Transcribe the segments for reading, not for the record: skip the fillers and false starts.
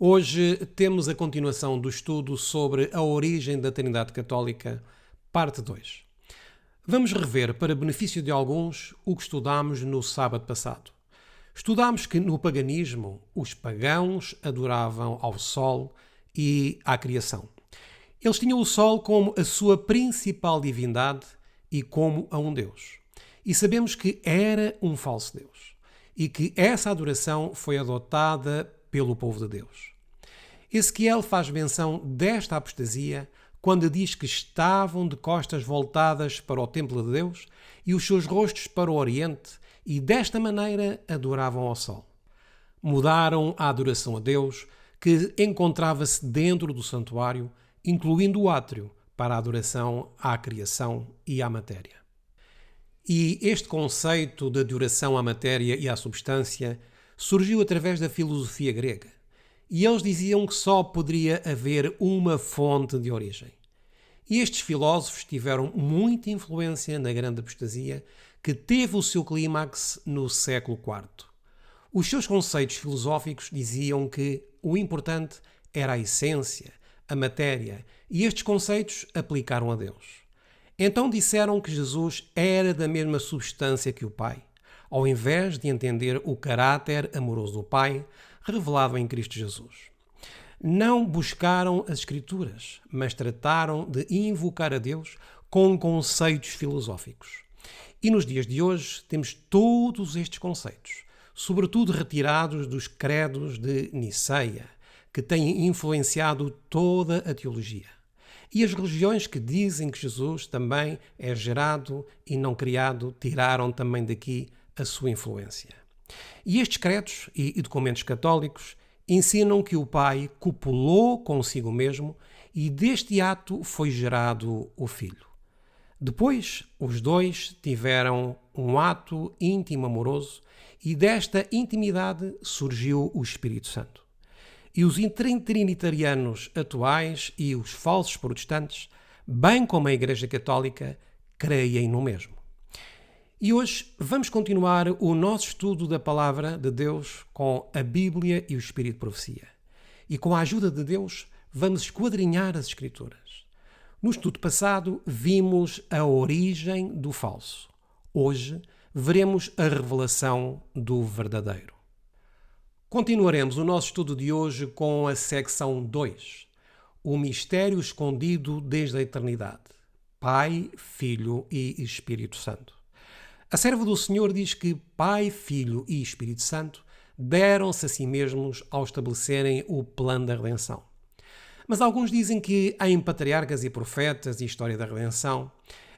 Hoje temos a continuação do estudo sobre a origem da Trindade Católica, parte 2. Vamos rever, para benefício de alguns, o que estudámos no sábado passado. Estudámos que no paganismo os pagãos adoravam ao Sol e à criação. Eles tinham o Sol como a sua principal divindade e como a um Deus. E sabemos que era um falso Deus e que essa adoração foi adotada pelo povo de Deus. Ezequiel faz menção desta apostasia quando diz que estavam de costas voltadas para o templo de Deus e os seus rostos para o Oriente, e desta maneira adoravam ao Sol. Mudaram a adoração a Deus, que encontrava-se dentro do santuário, incluindo o átrio, para a adoração à criação e à matéria. E este conceito de adoração à matéria e à substância surgiu através da filosofia grega. E eles diziam que só poderia haver uma fonte de origem. E estes filósofos tiveram muita influência na grande apostasia, que teve o seu clímax no século IV. Os seus conceitos filosóficos diziam que o importante era a essência, a matéria, e estes conceitos aplicaram a Deus. Então disseram que Jesus era da mesma substância que o Pai, ao invés de entender o caráter amoroso do Pai, revelado em Cristo Jesus. Não buscaram as Escrituras, mas trataram de invocar a Deus com conceitos filosóficos. E nos dias de hoje temos todos estes conceitos, sobretudo retirados dos credos de Niceia, que têm influenciado toda a teologia. E as religiões que dizem que Jesus também é gerado e não criado tiraram também daqui a sua influência. E estes credos e documentos católicos ensinam que o Pai copulou consigo mesmo e deste ato foi gerado o Filho. Depois, os dois tiveram um ato íntimo amoroso e desta intimidade surgiu o Espírito Santo. E os trinitarianos atuais e os falsos protestantes, bem como a Igreja Católica, creem no mesmo. E hoje vamos continuar o nosso estudo da Palavra de Deus com a Bíblia e o Espírito de Profecia. E com a ajuda de Deus vamos esquadrinhar as Escrituras. No estudo passado vimos a origem do falso. Hoje veremos a revelação do verdadeiro. Continuaremos o nosso estudo de hoje com a secção 2, o mistério escondido desde a eternidade, Pai, Filho e Espírito Santo. A serva do Senhor diz que Pai, Filho e Espírito Santo deram-se a si mesmos ao estabelecerem o plano da redenção. Mas alguns dizem que em Patriarcas e Profetas e História da Redenção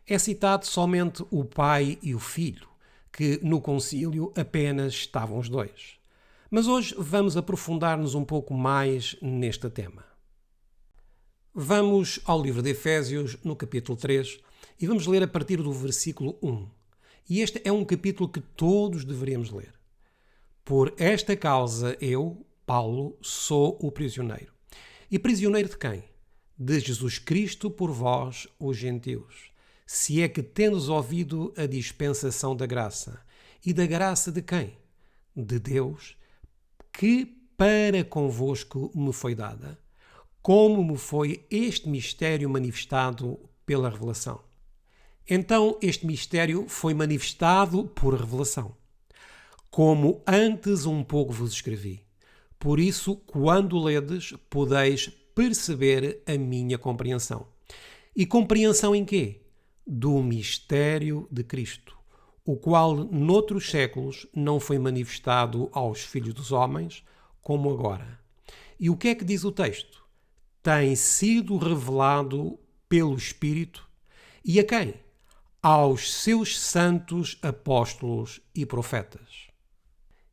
é citado somente o Pai e o Filho, que no concílio apenas estavam os dois. Mas hoje vamos aprofundar-nos um pouco mais neste tema. Vamos ao livro de Efésios, no capítulo 3, e vamos ler a partir do versículo 1. E este é um capítulo que todos deveríamos ler. Por esta causa eu, Paulo, sou o prisioneiro. E prisioneiro de quem? De Jesus Cristo por vós, os gentios. Se é que tendes ouvido a dispensação da graça. E da graça de quem? De Deus, que para convosco me foi dada, como me foi este mistério manifestado pela revelação. Então este mistério foi manifestado por revelação, como antes um pouco vos escrevi. Por isso, quando ledes, podeis perceber a minha compreensão. E compreensão em quê? Do mistério de Cristo, o qual noutros séculos não foi manifestado aos filhos dos homens, como agora. E o que é que diz o texto? Tem sido revelado pelo Espírito. E a quem? Aos seus santos apóstolos e profetas.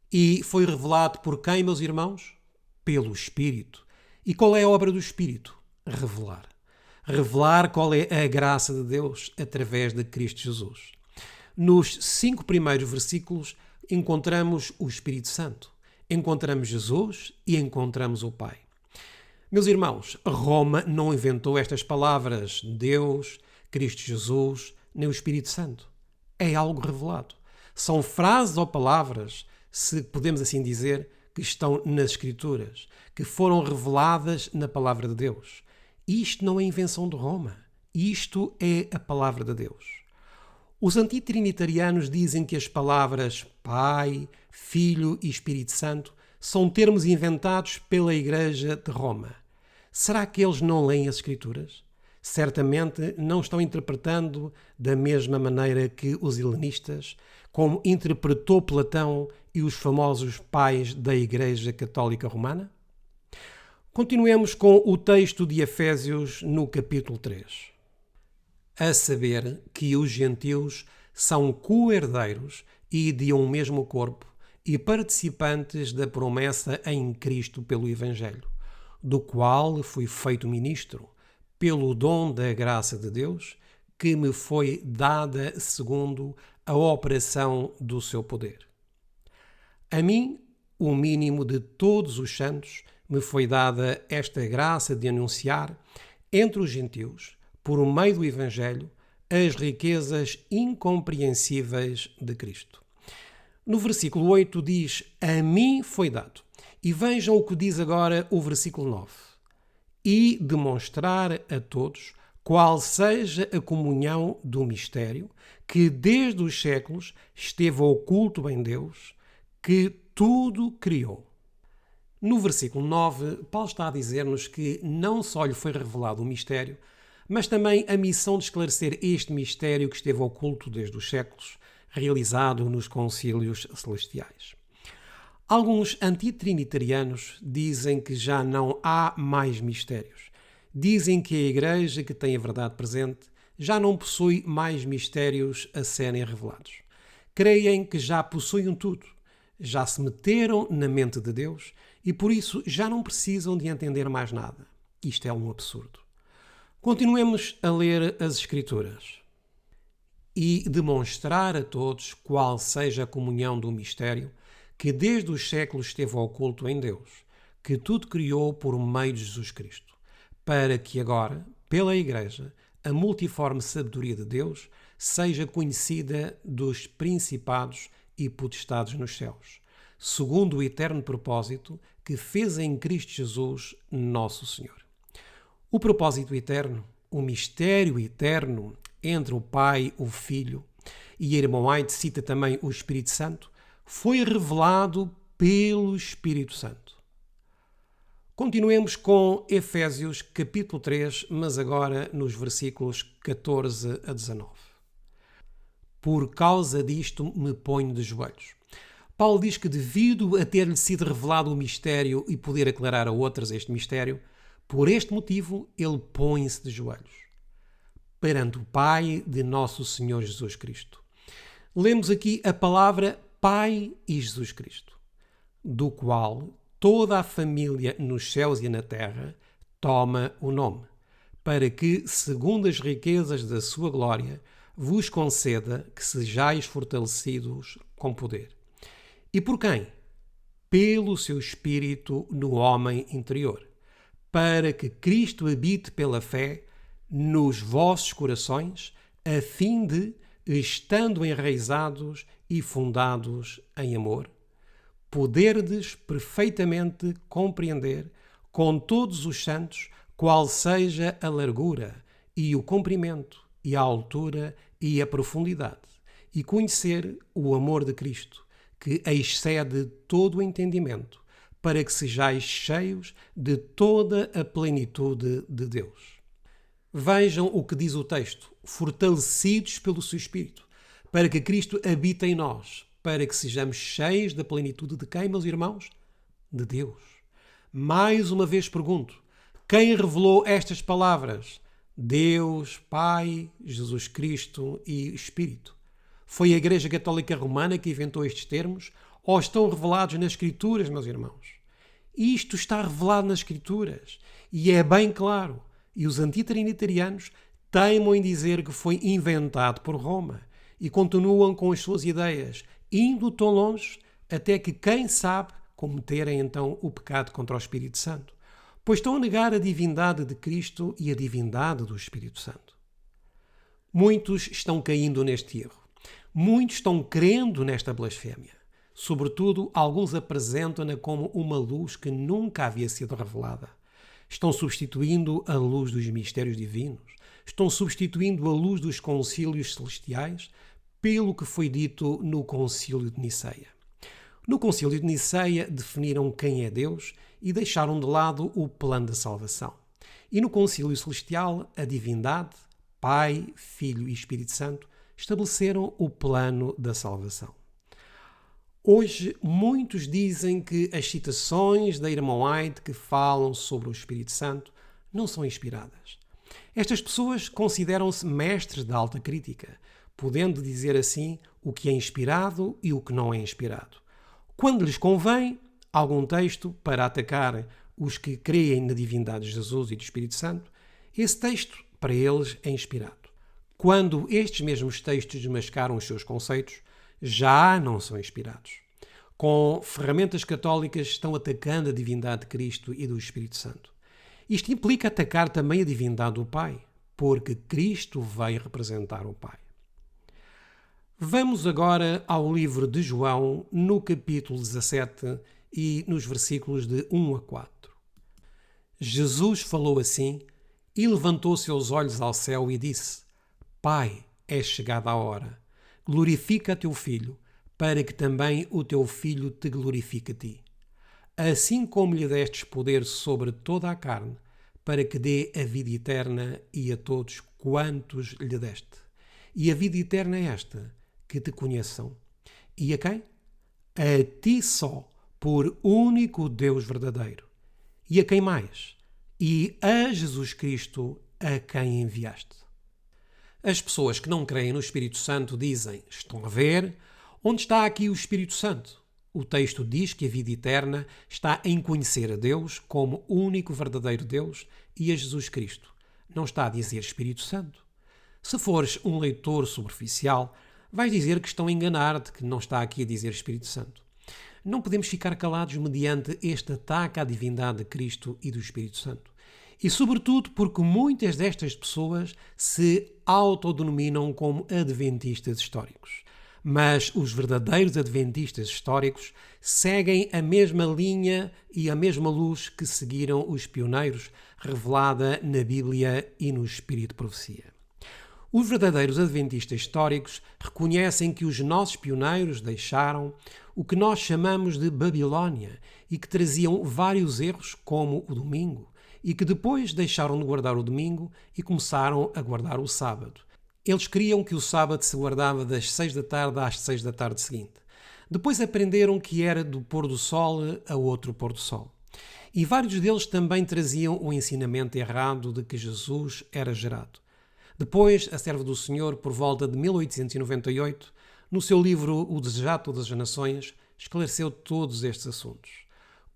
E foi revelado por quem, meus irmãos? Pelo Espírito. E qual é a obra do Espírito? Revelar. Revelar qual é a graça de Deus através de Cristo Jesus. Nos 5 primeiros versículos encontramos o Espírito Santo, encontramos Jesus e encontramos o Pai. Meus irmãos, Roma não inventou estas palavras, Deus, Cristo Jesus, nem o Espírito Santo. É algo revelado. São frases ou palavras, se podemos assim dizer, que estão nas Escrituras, que foram reveladas na Palavra de Deus. Isto não é invenção de Roma. Isto é a Palavra de Deus. Os antitrinitarianos dizem que as palavras Pai, Filho e Espírito Santo são termos inventados pela Igreja de Roma. Será que eles não leem as Escrituras? Certamente não estão interpretando da mesma maneira que os helenistas, como interpretou Platão e os famosos pais da Igreja Católica Romana? Continuemos com o texto de Efésios no capítulo 3. A saber que os gentios são co-herdeiros e de um mesmo corpo e participantes da promessa em Cristo pelo Evangelho, do qual fui feito ministro, pelo dom da graça de Deus, que me foi dada segundo a operação do seu poder. A mim, o mínimo de todos os santos, me foi dada esta graça de anunciar entre os gentios, por meio do Evangelho, as riquezas incompreensíveis de Cristo. No versículo 8 diz: a mim foi dado. E vejam o que diz agora o versículo 9. E demonstrar a todos qual seja a comunhão do mistério que desde os séculos esteve oculto em Deus, que tudo criou. No versículo 9, Paulo está a dizer-nos que não só lhe foi revelado o mistério, mas também a missão de esclarecer este mistério que esteve oculto desde os séculos, realizado nos concílios celestiais. Alguns antitrinitarianos dizem que já não há mais mistérios. Dizem que a Igreja que tem a verdade presente já não possui mais mistérios a serem revelados. Creem que já possuem tudo, já se meteram na mente de Deus e por isso já não precisam de entender mais nada. Isto é um absurdo. Continuemos a ler as Escrituras. E demonstrar a todos qual seja a comunhão do mistério que desde os séculos esteve oculto em Deus, que tudo criou por meio de Jesus Cristo, para que agora, pela Igreja, a multiforme sabedoria de Deus seja conhecida dos principados e potestades nos céus, segundo o eterno propósito que fez em Cristo Jesus, nosso Senhor. O propósito eterno, o mistério eterno entre o Pai, o Filho, e a irmã White cita também o Espírito Santo, foi revelado pelo Espírito Santo. Continuemos com Efésios capítulo 3, mas agora nos versículos 14 a 19. Por causa disto me ponho de joelhos. Paulo diz que devido a ter-lhe sido revelado o mistério e poder aclarar a outras este mistério, por este motivo ele põe-se de joelhos perante o Pai de nosso Senhor Jesus Cristo. Lemos aqui a palavra Pai e Jesus Cristo, do qual toda a família nos céus e na terra toma o nome, para que, segundo as riquezas da sua glória, vos conceda que sejais fortalecidos com poder. E por quem? Pelo seu Espírito no homem interior, para que Cristo habite pela fé nos vossos corações, a fim de, estando enraizados e fundados em amor, poderdes perfeitamente compreender com todos os santos qual seja a largura e o comprimento e a altura e a profundidade, e conhecer o amor de Cristo, que excede todo o entendimento, para que sejais cheios de toda a plenitude de Deus. Vejam o que diz o texto: fortalecidos pelo seu Espírito, para que Cristo habite em nós, para que sejamos cheios da plenitude de quem, meus irmãos? De Deus. Mais uma vez pergunto: quem revelou estas palavras? Deus, Pai, Jesus Cristo e Espírito. Foi a Igreja Católica Romana que inventou estes termos ou estão revelados nas Escrituras, meus irmãos? Isto está revelado nas Escrituras e é bem claro. E os antitrinitarianos teimam em dizer que foi inventado por Roma e continuam com as suas ideias, indo tão longe até que, quem sabe, cometerem então o pecado contra o Espírito Santo, pois estão a negar a divindade de Cristo e a divindade do Espírito Santo. Muitos estão caindo neste erro. Muitos estão crendo nesta blasfémia. Sobretudo, alguns apresentam-na como uma luz que nunca havia sido revelada. Estão substituindo a luz dos mistérios divinos, estão substituindo a luz dos concílios celestiais pelo que foi dito no Concílio de Niceia. No Concílio de Niceia definiram quem é Deus e deixaram de lado o plano da salvação. E no Concílio Celestial, a divindade, Pai, Filho e Espírito Santo, estabeleceram o plano da salvação. Hoje, muitos dizem que as citações da irmã White que falam sobre o Espírito Santo não são inspiradas. Estas pessoas consideram-se mestres da alta crítica, podendo dizer assim o que é inspirado e o que não é inspirado. Quando lhes convém, algum texto para atacar os que creem na divindade de Jesus e do Espírito Santo, esse texto, para eles, é inspirado. Quando estes mesmos textos desmascaram os seus conceitos, já não são inspirados. Com ferramentas católicas estão atacando a divindade de Cristo e do Espírito Santo. Isto implica atacar também a divindade do Pai, porque Cristo veio representar o Pai. Vamos agora ao livro de João, no capítulo 17 e nos versículos de 1 a 4. Jesus falou assim e levantou seus olhos ao céu e disse: Pai, é chegada a hora. Glorifica teu Filho, para que também o teu Filho te glorifique a ti. Assim como lhe destes poder sobre toda a carne, para que dê a vida eterna e a todos quantos lhe deste. E a vida eterna é esta, que te conheçam. E a quem? A ti só, por único Deus verdadeiro. E a quem mais? E a Jesus Cristo, a quem enviaste. As pessoas que não creem no Espírito Santo dizem: estão a ver? Onde está aqui o Espírito Santo? O texto diz que a vida eterna está em conhecer a Deus como único verdadeiro Deus e a Jesus Cristo. Não está a dizer Espírito Santo. Se fores um leitor superficial, vais dizer que estão a enganar-te, que não está aqui a dizer Espírito Santo. Não podemos ficar calados mediante este ataque à divindade de Cristo e do Espírito Santo. E sobretudo porque muitas destas pessoas se autodenominam como adventistas históricos. Mas os verdadeiros adventistas históricos seguem a mesma linha e a mesma luz que seguiram os pioneiros, revelada na Bíblia e no Espírito de Profecia. Os verdadeiros adventistas históricos reconhecem que os nossos pioneiros deixaram o que nós chamamos de Babilónia e que traziam vários erros, como o domingo, e que depois deixaram de guardar o domingo e começaram a guardar o sábado. Eles queriam que o sábado se guardava das 6 da tarde às 6 da tarde seguinte. Depois aprenderam que era do pôr do sol a outro pôr do sol. E vários deles também traziam o ensinamento errado de que Jesus era gerado. Depois, a serva do Senhor, por volta de 1898, no seu livro O Desejado de Todas as Nações, esclareceu todos estes assuntos.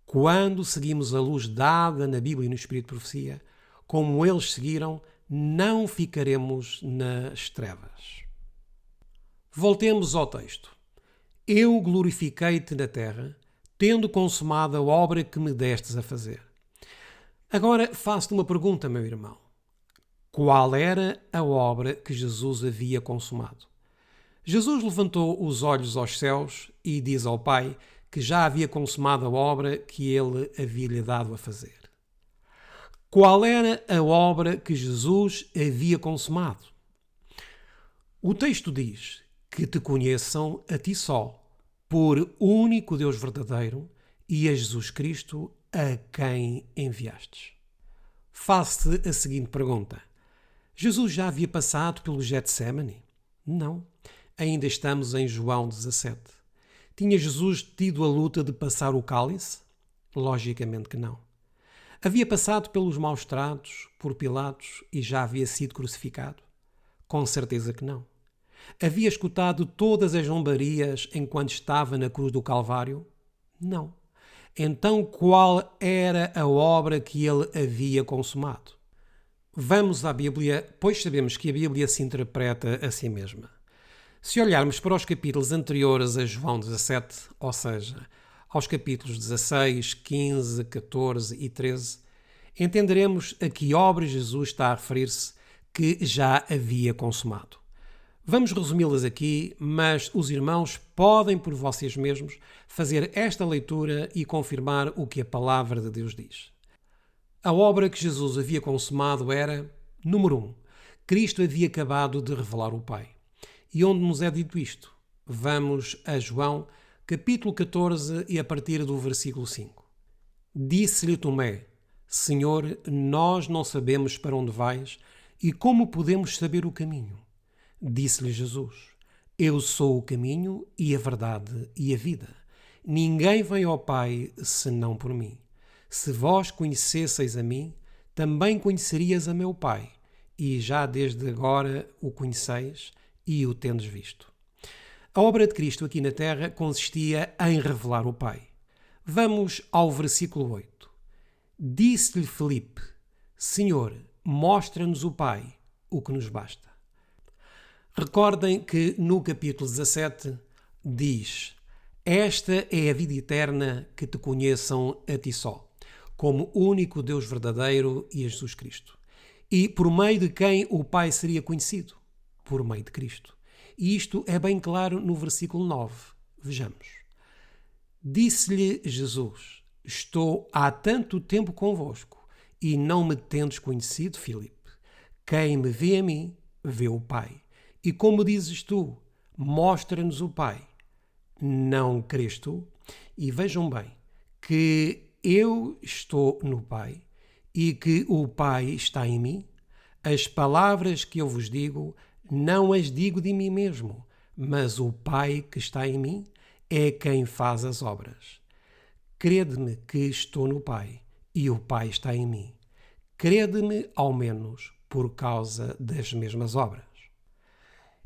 Quando seguimos a luz dada na Bíblia e no Espírito de Profecia, como eles seguiram, não ficaremos nas trevas. Voltemos ao texto. Eu glorifiquei-te na terra, tendo consumado a obra que me destes a fazer. Agora faço-te uma pergunta, meu irmão. Qual era a obra que Jesus havia consumado? Jesus levantou os olhos aos céus e diz ao Pai que já havia consumado a obra que ele havia-lhe dado a fazer. Qual era a obra que Jesus havia consumado? O texto diz que te conheçam a ti só, por único Deus verdadeiro, e a Jesus Cristo, a quem enviastes. Faço-te a seguinte pergunta. Jesus já havia passado pelo Getsémani? Não. Ainda estamos em João 17. Tinha Jesus tido a luta de passar o cálice? Logicamente que não. Havia passado pelos maus tratos, por Pilatos, e já havia sido crucificado? Com certeza que não. Havia escutado todas as zombarias enquanto estava na cruz do Calvário? Não. Então qual era a obra que ele havia consumado? Vamos à Bíblia, pois sabemos que a Bíblia se interpreta a si mesma. Se olharmos para os capítulos anteriores a João 17, ou seja, aos capítulos 16, 15, 14 e 13, entenderemos a que obra Jesus está a referir-se que já havia consumado. Vamos resumi-las aqui, mas os irmãos podem por vocês mesmos fazer esta leitura e confirmar o que a palavra de Deus diz. A obra que Jesus havia consumado era, número 1, Cristo havia acabado de revelar o Pai. E onde nos é dito isto? Vamos a João, capítulo 14 e a partir do versículo 5. Disse-lhe Tomé: Senhor, nós não sabemos para onde vais e como podemos saber o caminho? Disse-lhe Jesus: Eu sou o caminho e a verdade e a vida. Ninguém vem ao Pai senão por mim. Se vós conhecesseis a mim, também conhecerias a meu Pai, e já desde agora o conheceis e o tendes visto. A obra de Cristo aqui na terra consistia em revelar o Pai. Vamos ao versículo 8. Disse-lhe Filipe: Senhor, mostra-nos o Pai, o que nos basta. Recordem que no capítulo 17 diz: Esta é a vida eterna, que te conheçam a ti só, como único Deus verdadeiro e a Jesus Cristo. E por meio de quem o Pai seria conhecido? Por meio de Cristo. E isto é bem claro no versículo 9. Vejamos. Disse-lhe Jesus: Estou há tanto tempo convosco e não me tendes conhecido, Filipe. Quem me vê a mim, vê o Pai. E como dizes tu, mostra-nos o Pai. Não crês tu? E vejam bem, que eu estou no Pai e que o Pai está em mim. As palavras que eu vos digo, não as digo de mim mesmo, mas o Pai que está em mim é quem faz as obras. Crede-me que estou no Pai e o Pai está em mim. Crede-me, ao menos, por causa das mesmas obras.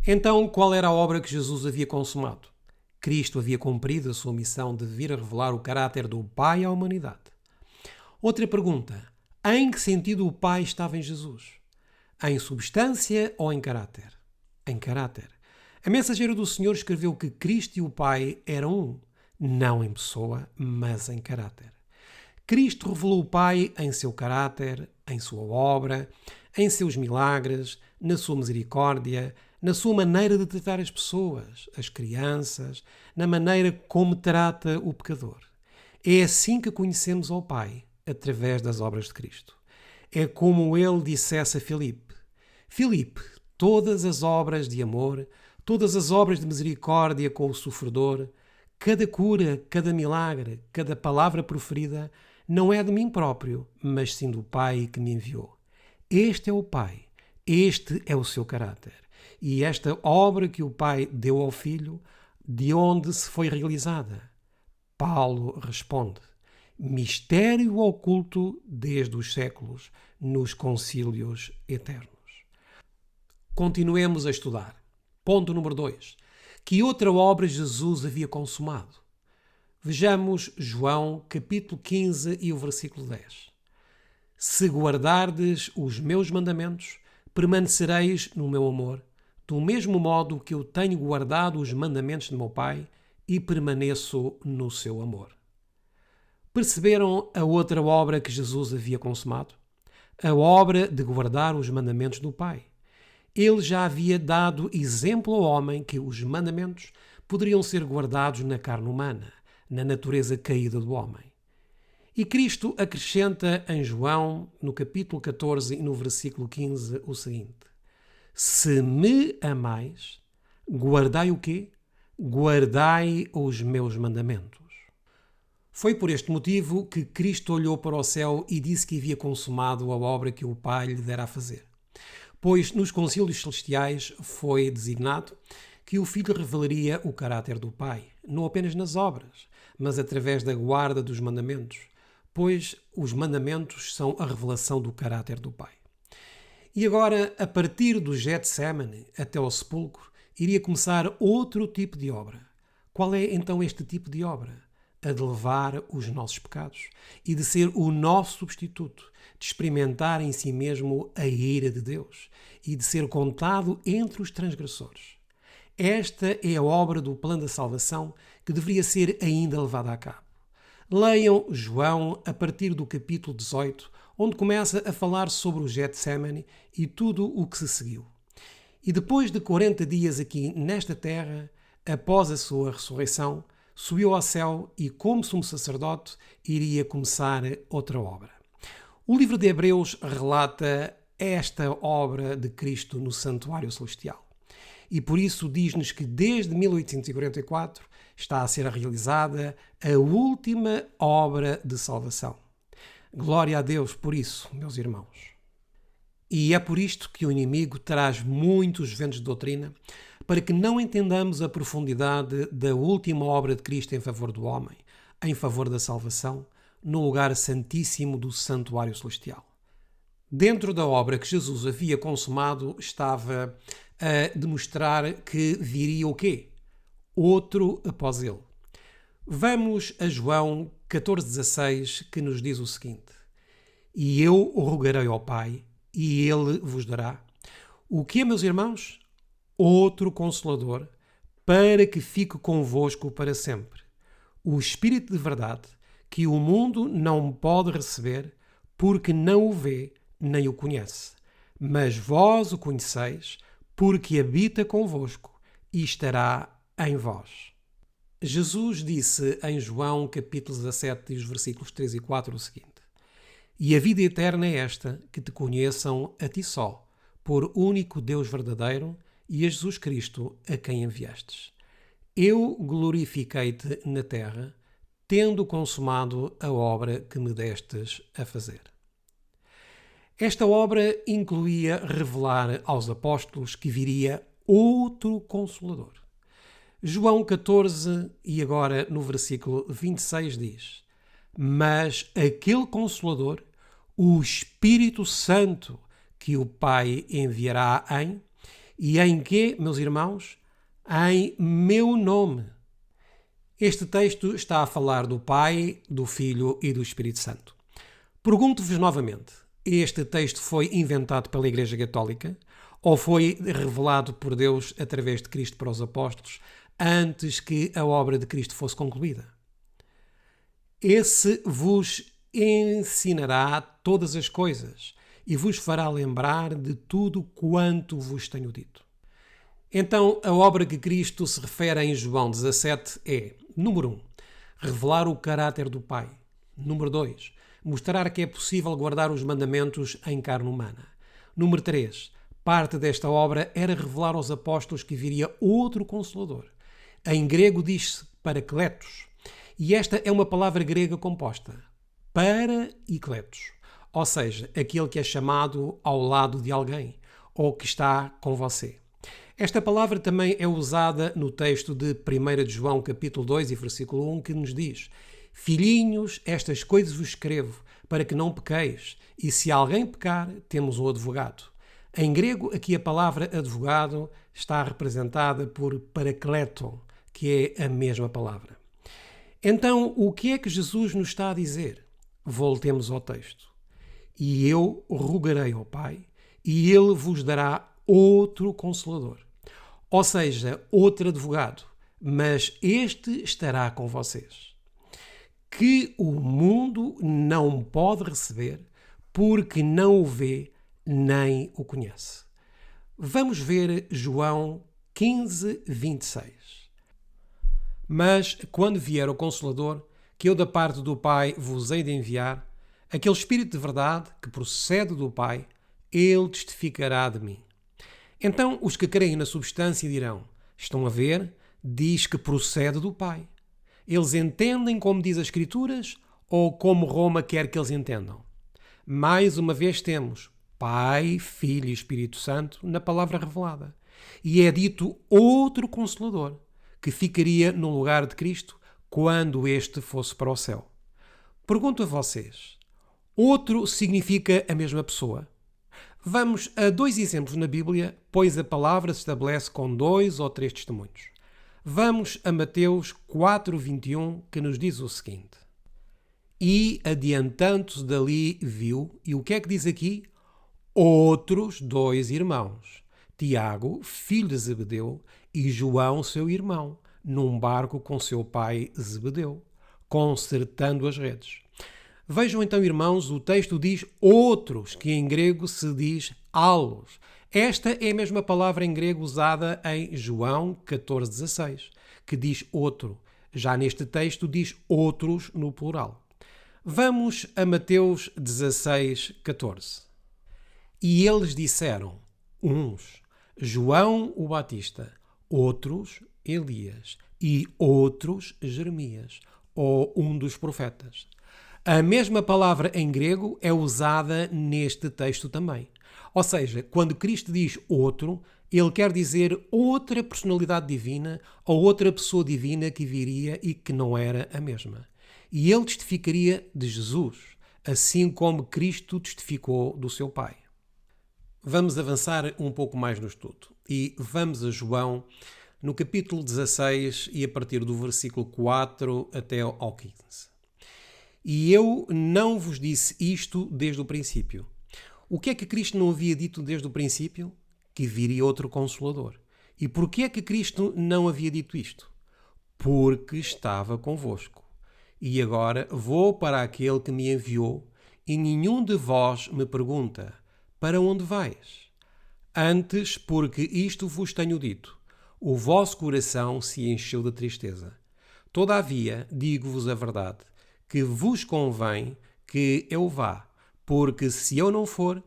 Então, qual era a obra que Jesus havia consumado? Cristo havia cumprido a sua missão de vir a revelar o caráter do Pai à humanidade. Outra pergunta: em que sentido o Pai estava em Jesus? Em substância ou em caráter? Em caráter. A mensageira do Senhor escreveu que Cristo e o Pai eram um, não em pessoa, mas em caráter. Cristo revelou o Pai em seu caráter, em sua obra, em seus milagres, na sua misericórdia, na sua maneira de tratar as pessoas, as crianças, na maneira como trata o pecador. É assim que conhecemos ao Pai, através das obras de Cristo. É como ele dissesse a Filipe: Filipe, todas as obras de amor, todas as obras de misericórdia com o sofredor, cada cura, cada milagre, cada palavra proferida, não é de mim próprio, mas sim do Pai que me enviou. Este é o Pai, este é o seu caráter. E esta obra que o Pai deu ao Filho, de onde se foi realizada? Paulo responde: mistério oculto desde os séculos, nos concílios eternos. Continuemos a estudar. Ponto número 2. Que outra obra Jesus havia consumado? Vejamos João, capítulo 15 e o versículo 10. Se guardardes os meus mandamentos, permanecereis no meu amor, do mesmo modo que eu tenho guardado os mandamentos de meu Pai e permaneço no seu amor. Perceberam a outra obra que Jesus havia consumado? A obra de guardar os mandamentos do Pai. Ele já havia dado exemplo ao homem que os mandamentos poderiam ser guardados na carne humana, na natureza caída do homem. E Cristo acrescenta em João, no capítulo 14 e no versículo 15, o seguinte: se me amais, guardai o quê? Guardai os meus mandamentos. Foi por este motivo que Cristo olhou para o céu e disse que havia consumado a obra que o Pai lhe dera a fazer. Pois nos concílios celestiais foi designado que o Filho revelaria o caráter do Pai, não apenas nas obras, mas através da guarda dos mandamentos, pois os mandamentos são a revelação do caráter do Pai. E agora, a partir do Getsemane até ao sepulcro, iria começar outro tipo de obra. Qual é então este tipo de obra? A de levar os nossos pecados e de ser o nosso substituto, de experimentar em si mesmo a ira de Deus e de ser contado entre os transgressores. Esta é a obra do plano da salvação que deveria ser ainda levada a cabo. Leiam João a partir do capítulo 18, onde começa a falar sobre o Getsemane e tudo o que se seguiu. E depois de 40 dias aqui nesta terra, após a sua ressurreição, subiu ao céu e, como sumo sacerdote, iria começar outra obra. O livro de Hebreus relata esta obra de Cristo no santuário celestial. E por isso diz-nos que desde 1844 está a ser realizada a última obra de salvação. Glória a Deus por isso, meus irmãos. E é por isto que o inimigo traz muitos ventos de doutrina, para que não entendamos a profundidade da última obra de Cristo em favor do homem, em favor da salvação, no lugar santíssimo do santuário celestial. Dentro da obra que Jesus havia consumado estava a demonstrar que viria o quê? Outro após ele. Vamos a João 14,16, que nos diz o seguinte: E eu rogarei ao Pai, e ele vos dará. O que é, meus irmãos? Outro Consolador, para que fique convosco para sempre. O Espírito de verdade, que o mundo não pode receber, porque não o vê nem o conhece. Mas vós o conheceis, porque habita convosco e estará em vós. Jesus disse em João capítulo 17, os versículos 3 e 4 o seguinte: E a vida eterna é esta, que te conheçam a ti só, por único Deus verdadeiro, e a Jesus Cristo, a quem enviastes. Eu glorifiquei-te na terra, tendo consumado a obra que me destes a fazer. Esta obra incluía revelar aos apóstolos que viria outro Consolador. João 14, e agora no versículo 26 diz: Mas aquele Consolador, o Espírito Santo, que o Pai enviará e em que, meus irmãos? Em meu nome. Este texto está a falar do Pai, do Filho e do Espírito Santo. Pergunto-vos novamente, este texto foi inventado pela Igreja Católica ou foi revelado por Deus através de Cristo para os apóstolos antes que a obra de Cristo fosse concluída? Esse vos ensinará todas as coisas e vos fará lembrar de tudo quanto vos tenho dito. Então, a obra que Cristo se refere em João 17 é, número 1, revelar o caráter do Pai. Número 2, mostrar que é possível guardar os mandamentos em carne humana. Número 3, parte desta obra era revelar aos apóstolos que viria outro Consolador. Em grego diz-se Paracletos. E esta é uma palavra grega composta, para-icletos, ou seja, aquele que é chamado ao lado de alguém, ou que está com você. Esta palavra também é usada no texto de 1 de João, capítulo 2 e versículo 1, que nos diz: Filhinhos, estas coisas vos escrevo, para que não pequeis, e se alguém pecar, temos um advogado. Em grego, aqui a palavra advogado está representada por parakleton, que é a mesma palavra. Então, o que é que Jesus nos está a dizer? Voltemos ao texto. E eu rogarei ao Pai, e ele vos dará outro Consolador. Ou seja, outro advogado, mas este estará com vocês. Que o mundo não pode receber, porque não o vê nem o conhece. Vamos ver João 15, 26. Mas quando vier o Consolador, que eu da parte do Pai vos hei de enviar, aquele Espírito de verdade que procede do Pai, ele testificará de mim. Então os que creem na substância dirão: estão a ver? Diz que procede do Pai. Eles entendem como diz as Escrituras ou como Roma quer que eles entendam? Mais uma vez temos Pai, Filho e Espírito Santo na palavra revelada. E é dito outro Consolador, que ficaria no lugar de Cristo quando este fosse para o céu. Pergunto a vocês, outro significa a mesma pessoa? Vamos a 2 exemplos na Bíblia, pois a palavra se estabelece com 2 ou 3 testemunhos. Vamos a Mateus 4:21, que nos diz o seguinte: E adiantando-se dali viu, e o que é que diz aqui? Outros 2 irmãos, Tiago, filho de Zebedeu, e João, seu irmão, num barco com seu pai Zebedeu, consertando as redes. Vejam então, irmãos, o texto diz outros, que em grego se diz allos. Esta é a mesma palavra em grego usada em João 14,16, que diz outro. Já neste texto diz outros no plural. Vamos a Mateus 16,14. E eles disseram, uns, João o Batista, outros, Elias, e outros, Jeremias, ou um dos profetas. A mesma palavra em grego é usada neste texto também. Ou seja, quando Cristo diz outro, ele quer dizer outra personalidade divina ou outra pessoa divina que viria e que não era a mesma. E ele testificaria de Jesus, assim como Cristo testificou do seu Pai. Vamos avançar um pouco mais no estudo e vamos a João no capítulo 16 e a partir do versículo 4 até ao 15. E eu não vos disse isto desde o princípio. O que é que Cristo não havia dito desde o princípio? Que viria outro Consolador. E porquê é que Cristo não havia dito isto? Porque estava convosco. E agora vou para aquele que me enviou, e nenhum de vós me pergunta, para onde vais? Antes, porque isto vos tenho dito, o vosso coração se encheu de tristeza. Todavia, digo-vos a verdade, que vos convém que eu vá, porque se eu não for,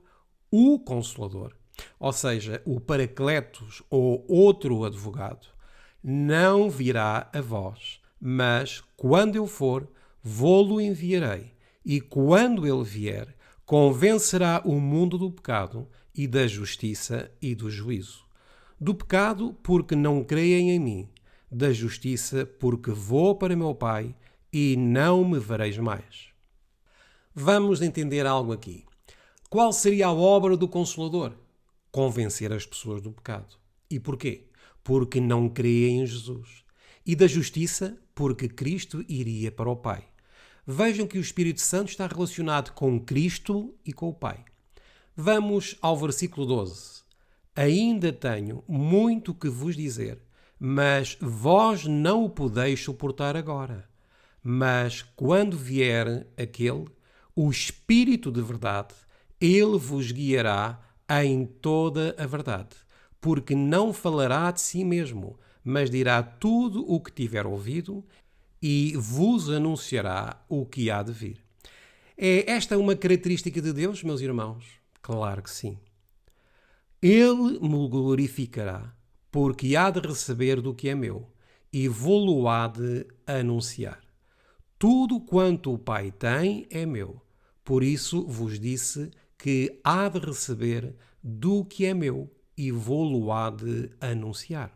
o Consolador, ou seja, o Paracletos ou outro advogado, não virá a vós, mas quando eu for, vou-lo enviarei, e quando ele vier, convencerá o mundo do pecado e da justiça e do juízo. Do pecado, porque não creem em mim, da justiça, porque vou para meu Pai e não me vereis mais. Vamos entender algo aqui. Qual seria a obra do Consolador? Convencer as pessoas do pecado. E porquê? Porque não creem em Jesus. E da justiça, porque Cristo iria para o Pai. Vejam que o Espírito Santo está relacionado com Cristo e com o Pai. Vamos ao versículo 12. Ainda tenho muito que vos dizer, mas vós não o podeis suportar agora. Mas quando vier aquele, o Espírito de verdade, ele vos guiará em toda a verdade, porque não falará de si mesmo, mas dirá tudo o que tiver ouvido e vos anunciará o que há de vir. É esta uma característica de Deus, meus irmãos? Claro que sim. Ele me glorificará, porque há de receber do que é meu, e vou-lo há de anunciar. Tudo quanto o Pai tem é meu. Por isso vos disse que há de receber do que é meu, e vou-lo há de anunciar.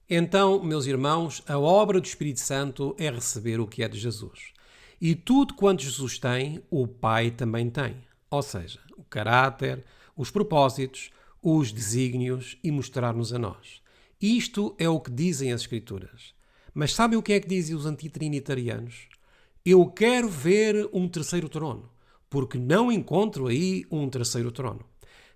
Então, meus irmãos, a obra do Espírito Santo é receber o que é de Jesus. E tudo quanto Jesus tem, o Pai também tem. Ou seja, o caráter, os propósitos, os desígnios e mostrar-nos a nós. Isto é o que dizem as Escrituras. Mas sabem o que é que dizem os antitrinitarianos? Eu quero ver um terceiro trono, porque não encontro aí um terceiro trono.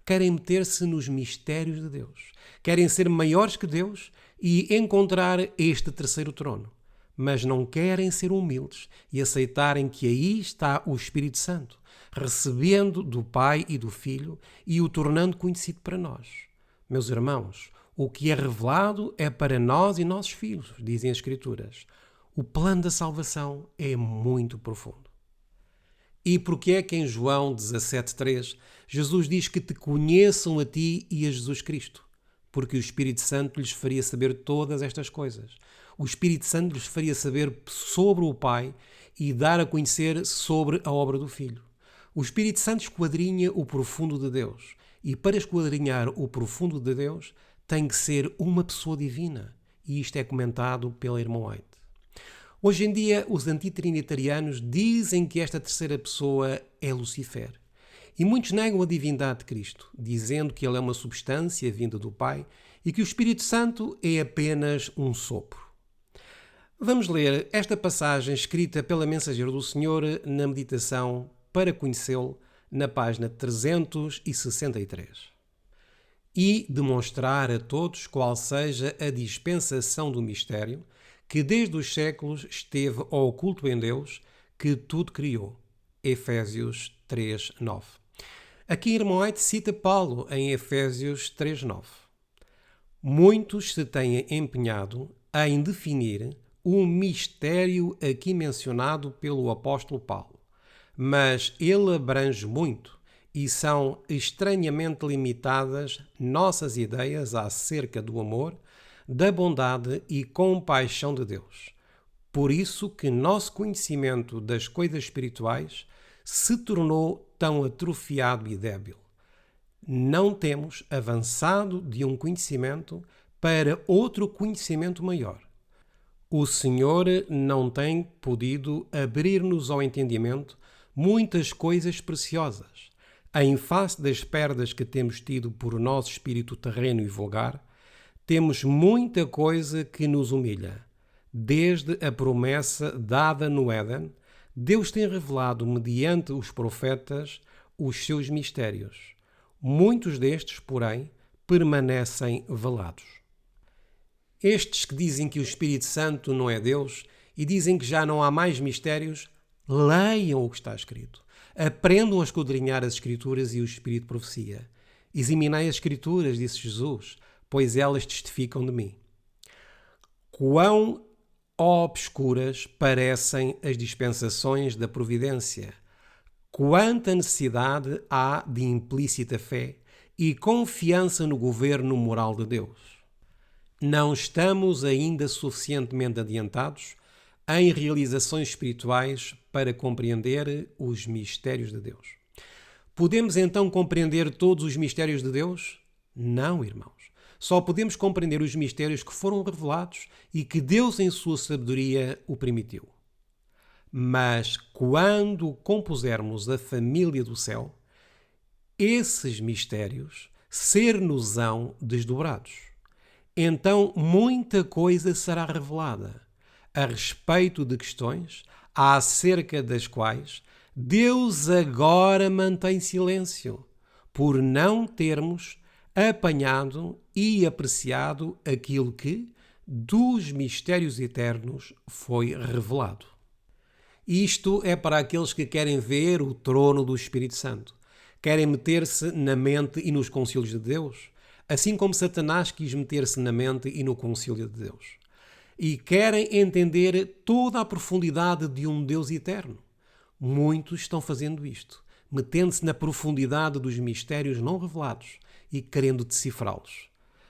Querem meter-se nos mistérios de Deus. Querem ser maiores que Deus e encontrar este terceiro trono. Mas não querem ser humildes e aceitarem que aí está o Espírito Santo, recebendo do Pai e do Filho e o tornando conhecido para nós. Meus irmãos, o que é revelado é para nós e nossos filhos, dizem as Escrituras. O plano da salvação é muito profundo. E porque é que em João 17,3 Jesus diz que te conheçam a ti e a Jesus Cristo? Porque o Espírito Santo lhes faria saber todas estas coisas. O Espírito Santo lhes faria saber sobre o Pai e dar a conhecer sobre a obra do Filho. O Espírito Santo esquadrinha o profundo de Deus. E para esquadrinhar o profundo de Deus, tem que ser uma pessoa divina. E isto é comentado pela irmã White. Hoje em dia, os antitrinitarianos dizem que esta terceira pessoa é Lucifer. E muitos negam a divindade de Cristo, dizendo que ele é uma substância vinda do Pai e que o Espírito Santo é apenas um sopro. Vamos ler esta passagem escrita pela Mensageira do Senhor na meditação para conhecê-lo, na página 363. E demonstrar a todos qual seja a dispensação do mistério, que desde os séculos esteve oculto em Deus, que tudo criou. Efésios 3:9. Aqui irmão White cita Paulo em Efésios 3:9. Muitos se têm empenhado em definir o mistério aqui mencionado pelo apóstolo Paulo, mas ele abrange muito e são estranhamente limitadas nossas ideias acerca do amor, da bondade e compaixão de Deus. Por isso que nosso conhecimento das coisas espirituais se tornou tão atrofiado e débil. Não temos avançado de um conhecimento para outro conhecimento maior. O Senhor não tem podido abrir-nos ao entendimento muitas coisas preciosas. Em face das perdas que temos tido por nosso espírito terreno e vulgar, temos muita coisa que nos humilha. Desde a promessa dada no Éden, Deus tem revelado mediante os profetas os seus mistérios. Muitos destes, porém, permanecem velados. Estes que dizem que o Espírito Santo não é Deus e dizem que já não há mais mistérios, leiam o que está escrito. Aprendam a esquadrinhar as Escrituras e o Espírito de profecia. Examinai as Escrituras, disse Jesus, pois elas testificam de mim. Quão obscuras parecem as dispensações da providência. Quanta necessidade há de implícita fé e confiança no governo moral de Deus. Não estamos ainda suficientemente adiantados em realizações espirituais para compreender os mistérios de Deus. Podemos então compreender todos os mistérios de Deus? Não, irmãos. Só podemos compreender os mistérios que foram revelados e que Deus, em sua sabedoria, o permitiu. Mas quando compusermos a família do céu, esses mistérios ser-nos-ão desdobrados. Então muita coisa será revelada a respeito de questões acerca das quais Deus agora mantém silêncio, por não termos apanhado e apreciado aquilo que, dos mistérios eternos, foi revelado. Isto é para aqueles que querem ver o trono do Espírito Santo. Querem meter-se na mente e nos concílios de Deus, assim como Satanás quis meter-se na mente e no concílio de Deus. E querem entender toda a profundidade de um Deus eterno. Muitos estão fazendo isto, metendo-se na profundidade dos mistérios não revelados e querendo decifrá-los.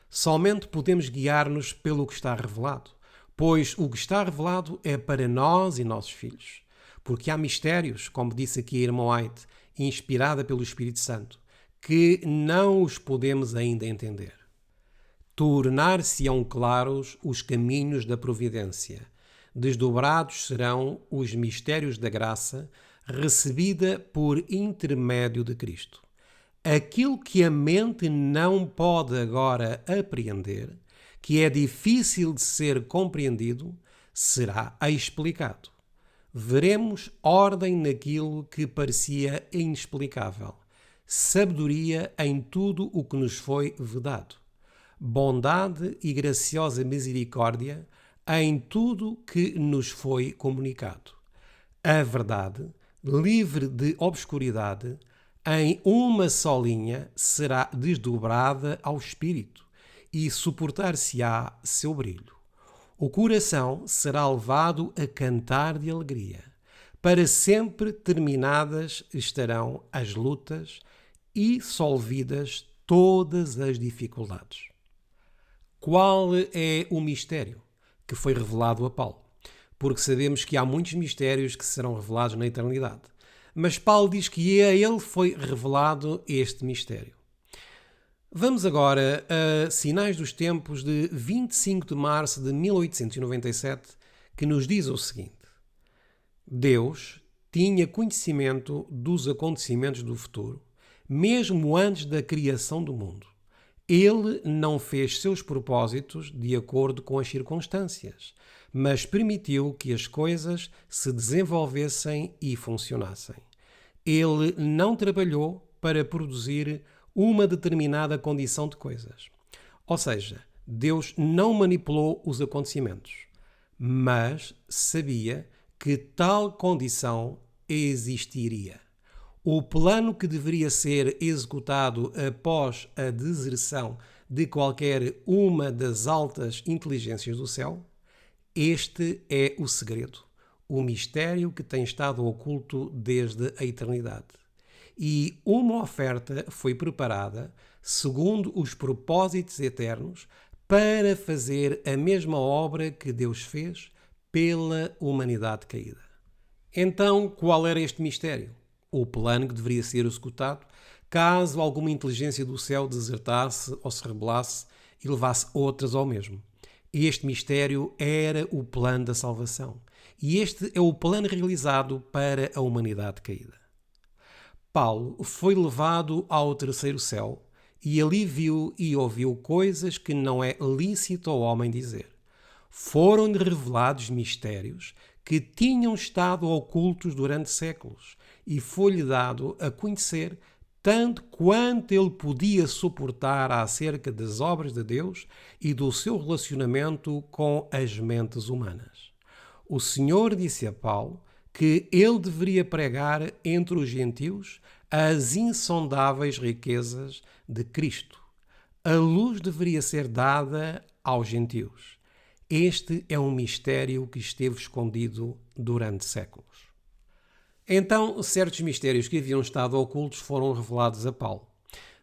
Somente podemos guiar-nos pelo que está revelado, pois o que está revelado é para nós e nossos filhos. Porque há mistérios, como disse aqui a irmã White, inspirada pelo Espírito Santo, que não os podemos ainda entender. Tornar-se-ão claros os caminhos da providência. Desdobrados serão os mistérios da graça recebida por intermédio de Cristo. Aquilo que a mente não pode agora apreender, que é difícil de ser compreendido, será explicado. Veremos ordem naquilo que parecia inexplicável, sabedoria em tudo o que nos foi vedado, bondade e graciosa misericórdia em tudo que nos foi comunicado. A verdade, livre de obscuridade, em uma só linha será desdobrada ao espírito e suportar-se-á seu brilho. O coração será levado a cantar de alegria. Para sempre terminadas estarão as lutas e solvidas todas as dificuldades. Qual é o mistério que foi revelado a Paulo? Porque sabemos que há muitos mistérios que serão revelados na eternidade. Mas Paulo diz que a ele foi revelado este mistério. Vamos agora a Sinais dos Tempos de 25 de março de 1897, que nos diz o seguinte: Deus tinha conhecimento dos acontecimentos do futuro, mesmo antes da criação do mundo. Ele não fez seus propósitos de acordo com as circunstâncias, mas permitiu que as coisas se desenvolvessem e funcionassem. Ele não trabalhou para produzir uma determinada condição de coisas. Ou seja, Deus não manipulou os acontecimentos, mas sabia que tal condição existiria. O plano que deveria ser executado após a deserção de qualquer uma das altas inteligências do céu, este é o segredo, o mistério que tem estado oculto desde a eternidade. E uma oferta foi preparada, segundo os propósitos eternos, para fazer a mesma obra que Deus fez pela humanidade caída. Então, qual era este mistério? O plano que deveria ser executado caso alguma inteligência do céu desertasse ou se rebelasse e levasse outras ao mesmo. Este mistério era o plano da salvação. E este é o plano realizado para a humanidade caída. Paulo foi levado ao terceiro céu e ali viu e ouviu coisas que não é lícito ao homem dizer. Foram-lhe revelados mistérios que tinham estado ocultos durante séculos e foi-lhe dado a conhecer tanto quanto ele podia suportar acerca das obras de Deus e do seu relacionamento com as mentes humanas. O Senhor disse a Paulo que ele deveria pregar entre os gentios as insondáveis riquezas de Cristo. A luz deveria ser dada aos gentios. Este é um mistério que esteve escondido durante séculos. Então, certos mistérios que haviam estado ocultos foram revelados a Paulo.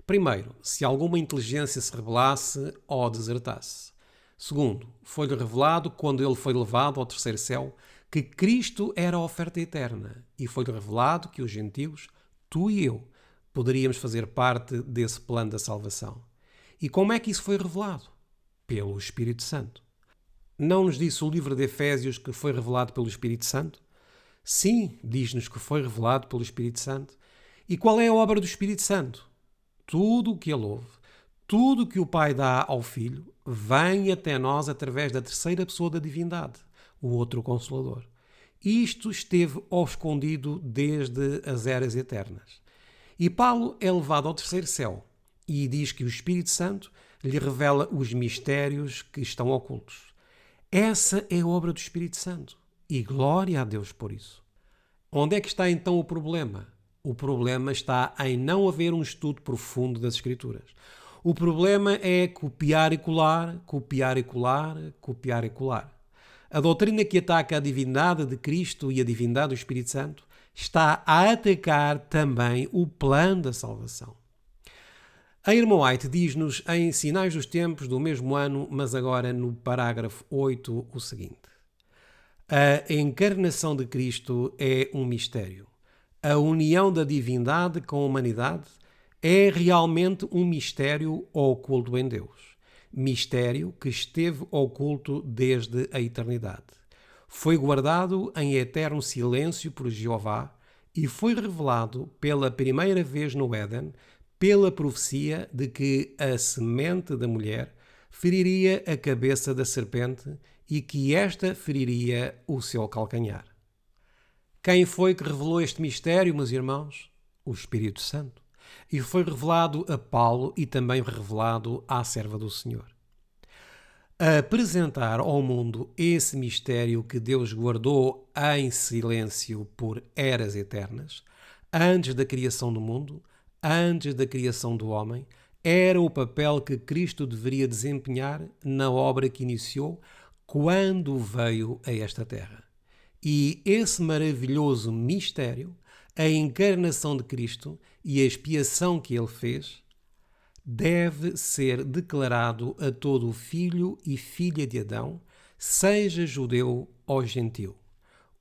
Primeiro, se alguma inteligência se rebelasse ou desertasse. Segundo, foi-lhe revelado, quando ele foi levado ao terceiro céu, que Cristo era a oferta eterna, e foi-lhe revelado que os gentios, tu e eu, poderíamos fazer parte desse plano da salvação. E como é que isso foi revelado? Pelo Espírito Santo. Não nos disse o livro de Efésios que foi revelado pelo Espírito Santo? Sim, diz-nos que foi revelado pelo Espírito Santo. E qual é a obra do Espírito Santo? Tudo o que ele ouve, tudo o que o Pai dá ao Filho, vem até nós através da terceira pessoa da divindade, o outro Consolador. Isto esteve ao escondido desde as eras eternas. E Paulo é levado ao terceiro céu e diz que o Espírito Santo lhe revela os mistérios que estão ocultos. Essa é a obra do Espírito Santo. E glória a Deus por isso. Onde é que está então o problema? O problema está em não haver um estudo profundo das Escrituras. O problema é copiar e colar, copiar e colar, copiar e colar. A doutrina que ataca a divindade de Cristo e a divindade do Espírito Santo está a atacar também o plano da salvação. A irmã White diz-nos em Sinais dos Tempos do mesmo ano, mas agora no parágrafo 8, o seguinte: a encarnação de Cristo é um mistério. A união da divindade com a humanidade é realmente um mistério oculto em Deus. Mistério que esteve oculto desde a eternidade. Foi guardado em eterno silêncio por Jeová e foi revelado pela primeira vez no Éden pela profecia de que a semente da mulher feriria a cabeça da serpente e que esta feriria o seu calcanhar. Quem foi que revelou este mistério, meus irmãos? O Espírito Santo. E foi revelado a Paulo e também revelado à serva do Senhor. A apresentar ao mundo esse mistério que Deus guardou em silêncio por eras eternas, antes da criação do mundo, antes da criação do homem, era o papel que Cristo deveria desempenhar na obra que iniciou quando veio a esta terra. E esse maravilhoso mistério, a encarnação de Cristo e a expiação que ele fez, deve ser declarado a todo o filho e filha de Adão, seja judeu ou gentil.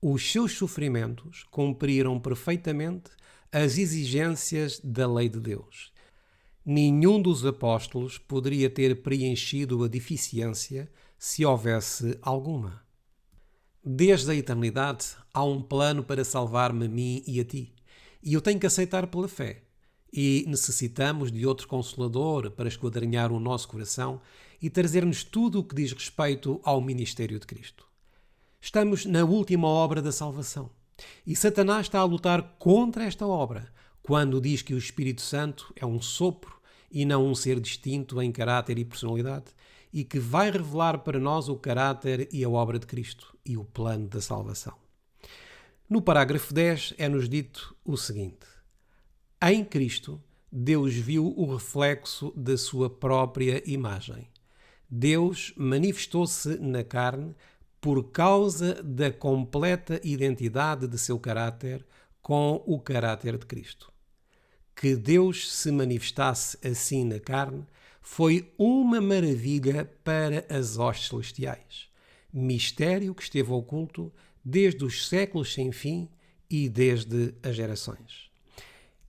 Os seus sofrimentos cumpriram perfeitamente as exigências da lei de Deus. Nenhum dos apóstolos poderia ter preenchido a deficiência se houvesse alguma. Desde a eternidade há um plano para salvar-me a mim e a ti, e eu tenho que aceitar pela fé. E necessitamos de outro Consolador para esquadrinhar o nosso coração e trazer-nos tudo o que diz respeito ao ministério de Cristo. Estamos na última obra da salvação, e Satanás está a lutar contra esta obra, quando diz que o Espírito Santo é um sopro e não um ser distinto em caráter e personalidade, e que vai revelar para nós o caráter e a obra de Cristo e o plano da salvação. No parágrafo 10 é-nos dito o seguinte: Em Cristo, Deus viu o reflexo da sua própria imagem. Deus manifestou-se na carne por causa da completa identidade de seu caráter com o caráter de Cristo. Que Deus se manifestasse assim na carne foi uma maravilha para as hostes celestiais. Mistério que esteve oculto desde os séculos sem fim e desde as gerações.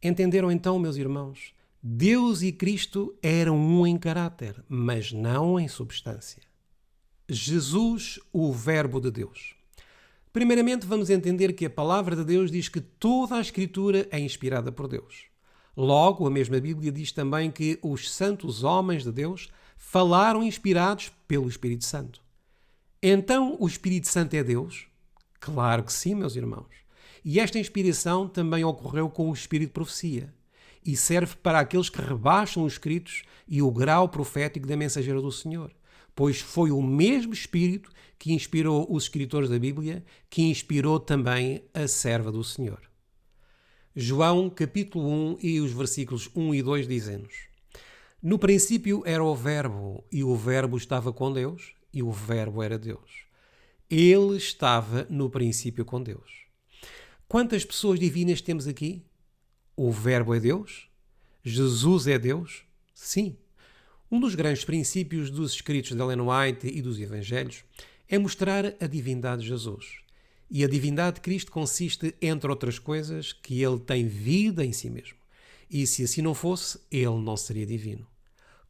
Entenderam então, meus irmãos? Deus e Cristo eram um em caráter, mas não em substância. Jesus, o Verbo de Deus. Primeiramente, vamos entender que a palavra de Deus diz que toda a Escritura é inspirada por Deus. Logo, a mesma Bíblia diz também que os santos homens de Deus falaram inspirados pelo Espírito Santo. Então, o Espírito Santo é Deus? Claro que sim, meus irmãos. E esta inspiração também ocorreu com o Espírito de profecia e serve para aqueles que rebaixam os escritos e o grau profético da mensageira do Senhor, pois foi o mesmo Espírito que inspirou os escritores da Bíblia, que inspirou também a serva do Senhor. João, capítulo 1 e os versículos 1 e 2 dizem-nos: No princípio era o Verbo, e o Verbo estava com Deus, e o Verbo era Deus. Ele estava no princípio com Deus. Quantas pessoas divinas temos aqui? O Verbo é Deus? Jesus é Deus? Sim. Um dos grandes princípios dos escritos de Ellen White e dos Evangelhos é mostrar a divindade de Jesus. E a divindade de Cristo consiste, entre outras coisas, que ele tem vida em si mesmo. E se assim não fosse, ele não seria divino.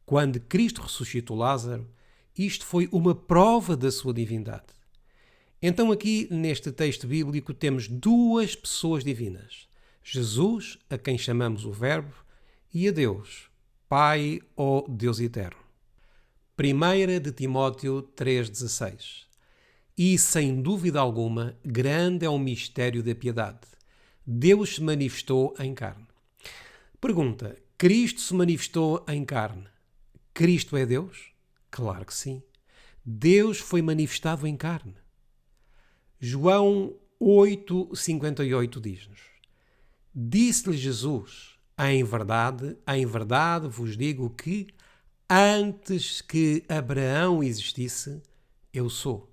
Quando Cristo ressuscitou Lázaro, isto foi uma prova da sua divindade. Então aqui, neste texto bíblico, temos duas pessoas divinas. Jesus, a quem chamamos o Verbo, e a Deus, Pai ou Deus Eterno. 1 de Timóteo 3,16. E, sem dúvida alguma, grande é o mistério da piedade. Deus se manifestou em carne. Pergunta: Cristo se manifestou em carne. Cristo é Deus? Claro que sim. Deus foi manifestado em carne. João 8,58 diz-nos: Disse-lhe Jesus: em verdade vos digo que, antes que Abraão existisse, eu sou.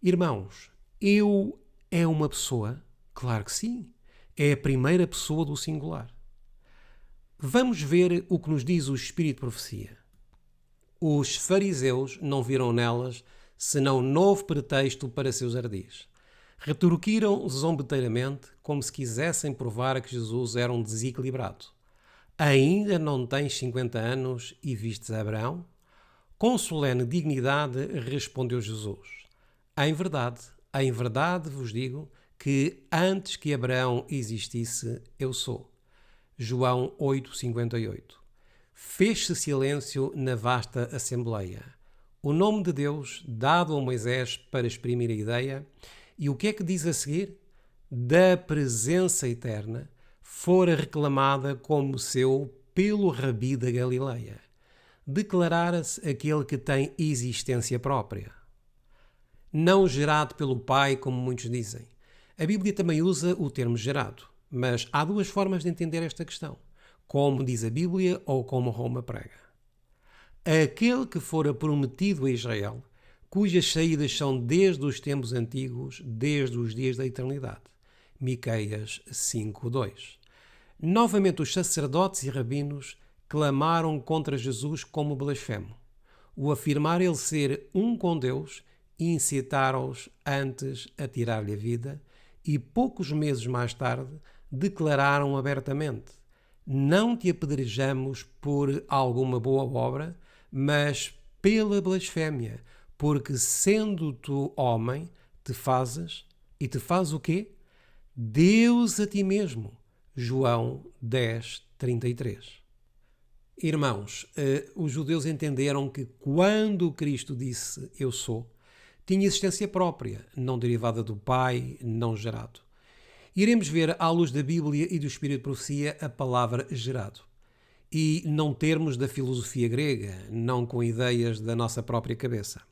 Irmãos, eu é uma pessoa? Claro que sim. É a primeira pessoa do singular. Vamos ver o que nos diz o Espírito de profecia. Os fariseus não viram nelas senão novo pretexto para seus ardis. Retorquiram zombeteiramente, como se quisessem provar que Jesus era um desequilibrado. Ainda não tens 50 anos e vistes Abraão? Com solene dignidade respondeu Jesus: em verdade vos digo que antes que Abraão existisse, eu sou. João 8,58. Fez-se silêncio na vasta assembleia. O nome de Deus dado a Moisés para exprimir a ideia. E o que é que diz a seguir? Da presença eterna fora reclamada como seu pelo Rabi da Galileia. Declarara-se aquele que tem existência própria. Não gerado pelo Pai, como muitos dizem. A Bíblia também usa o termo gerado, mas há duas formas de entender esta questão, como diz a Bíblia ou como Roma prega. Aquele que fora prometido a Israel, cujas saídas são desde os tempos antigos, desde os dias da eternidade. Miqueias 5:2. Novamente os sacerdotes e rabinos clamaram contra Jesus como blasfemo. O afirmar ele ser um com Deus incitaram-os antes a tirar-lhe a vida e poucos meses mais tarde declararam abertamente: não te apedrejamos por alguma boa obra, mas pela blasfémia, porque sendo tu homem, te fazes, e te fazes o quê? Deus a ti mesmo. João 10:33. Irmãos, os judeus entenderam que quando Cristo disse eu sou, tinha existência própria, não derivada do Pai, não gerado. Iremos ver, à luz da Bíblia e do Espírito de profecia, a palavra gerado. E não termos da filosofia grega, não com ideias da nossa própria cabeça.